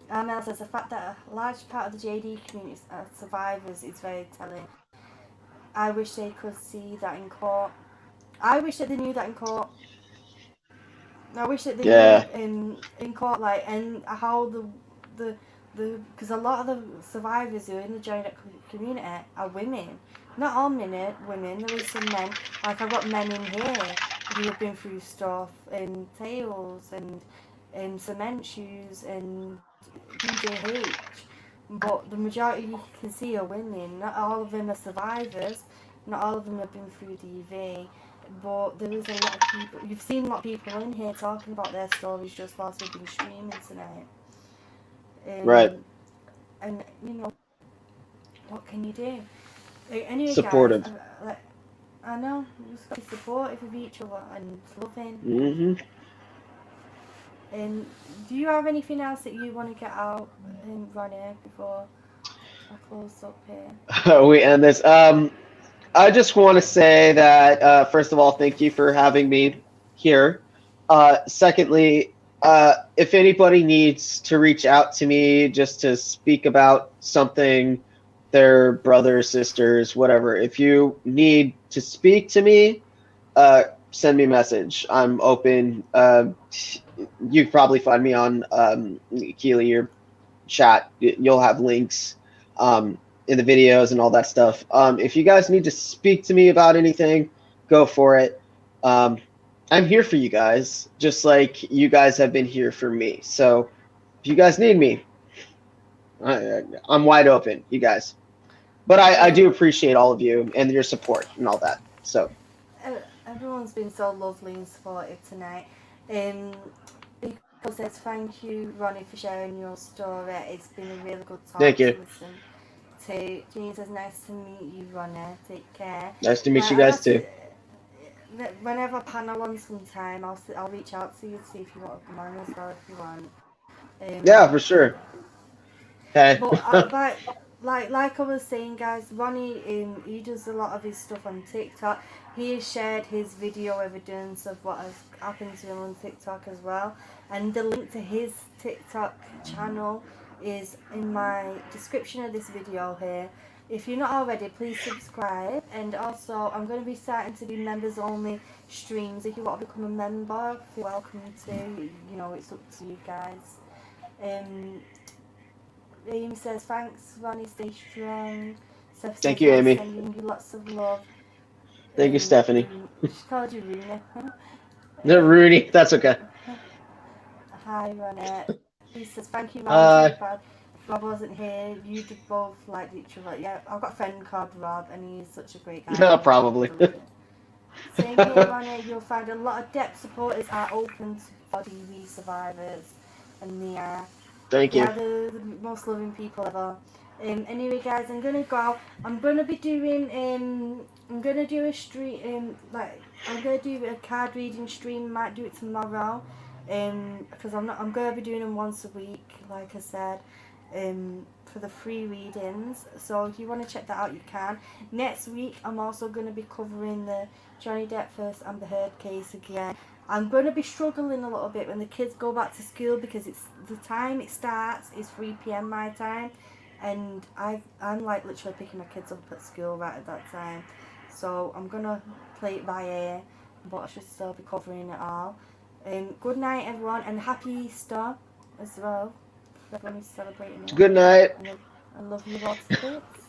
S1: Armel says the fact that a large part of the JD community are survivors is very telling. I wish they could see that in court. I wish that they knew that in court. I wish that they knew in court, like, and how the because a lot of the survivors who are in the JD community are women. Not all women. There is some men. Like, I've got men in here who have been through stuff, and tails, and cement shoes, and DJH. But the majority you can see are women. Not all of them are survivors. Not all of them have been through DV. But there is a lot of people. You've seen a lot of people in here talking about their stories just whilst we've been streaming tonight. And you know, what can you do? Anyway,
S2: supportive.
S1: Guys, I know, we've got to be supportive of each other and loving. Do you have anything else that you want to get out, Ronnie, before I close up here?
S2: We end this. I just want to say that, first of all, thank you for having me here. Secondly, if anybody needs to reach out to me just to speak about something, their brothers, sisters, whatever, if you need to speak to me, send me a message. I'm open. You probably find me on Keeley or chat. You'll have links in the videos and all that stuff. If you guys need to speak to me about anything, go for it. I'm here for you guys, just like you guys have been here for me. So if you guys need me, I'm wide open, you guys. But I do appreciate all of you and your support and all that. So
S1: everyone's been so lovely and supportive tonight. Because says thank you, Ronnie, for sharing your story. It's been a really good talk
S2: thank
S1: to
S2: you.
S1: listen to. Jean says nice to meet you, Ronnie. Take care.
S2: Nice to meet you guys too.
S1: Whenever I panel on sometime, I'll reach out to you to see if you want to come on as well if you want.
S2: Yeah, for sure. Okay.
S1: But like I was saying, guys, Ronnie he does a lot of his stuff on TikTok. He has shared his video evidence of what has happened to him on TikTok as well, and the link to his TikTok channel is in my description of this video here. If you're not already, please subscribe. And also, I'm going to be starting to do members only streams. If you want to become a member, feel welcome to. You know, it's up to you guys. Amy says, thanks, Ronnie, stay strong. Steph
S2: Thank
S1: says,
S2: you, Amy.
S1: Sending you lots of love.
S2: Thank you, Stephanie.
S1: She called you Rooney.
S2: No, Rooney, that's okay.
S1: Hi, Ronnie. He says, thank you, Ronnie. If Rob wasn't here, you'd both liked each other. Yeah, I've got a friend called Rob, and he's such a great guy.
S2: No, probably.
S1: Same here, Ronnie. You'll find a lot of Depp supporters are open for TV survivors, and they are.
S2: Thank you.
S1: They're the most loving people ever. Anyway, guys, I'm gonna go. I'm gonna be doing. I'm gonna do a stream. I'm gonna do a card reading stream. Might do it tomorrow. Because I'm gonna be doing them once a week, like I said. For the free readings. So if you want to check that out, you can. Next week, I'm also gonna be covering the Johnny Depp vs Amber Heard case again. I'm going to be struggling a little bit when the kids go back to school because it's the time it starts is 3 p.m. my time, and I'm like literally picking my kids up at school right at that time. So I'm going to play it by ear, but I should still be covering it all. Good night, everyone, and happy Easter as well. Everyone is celebrating it.
S2: Good night.
S1: I love you all to bits.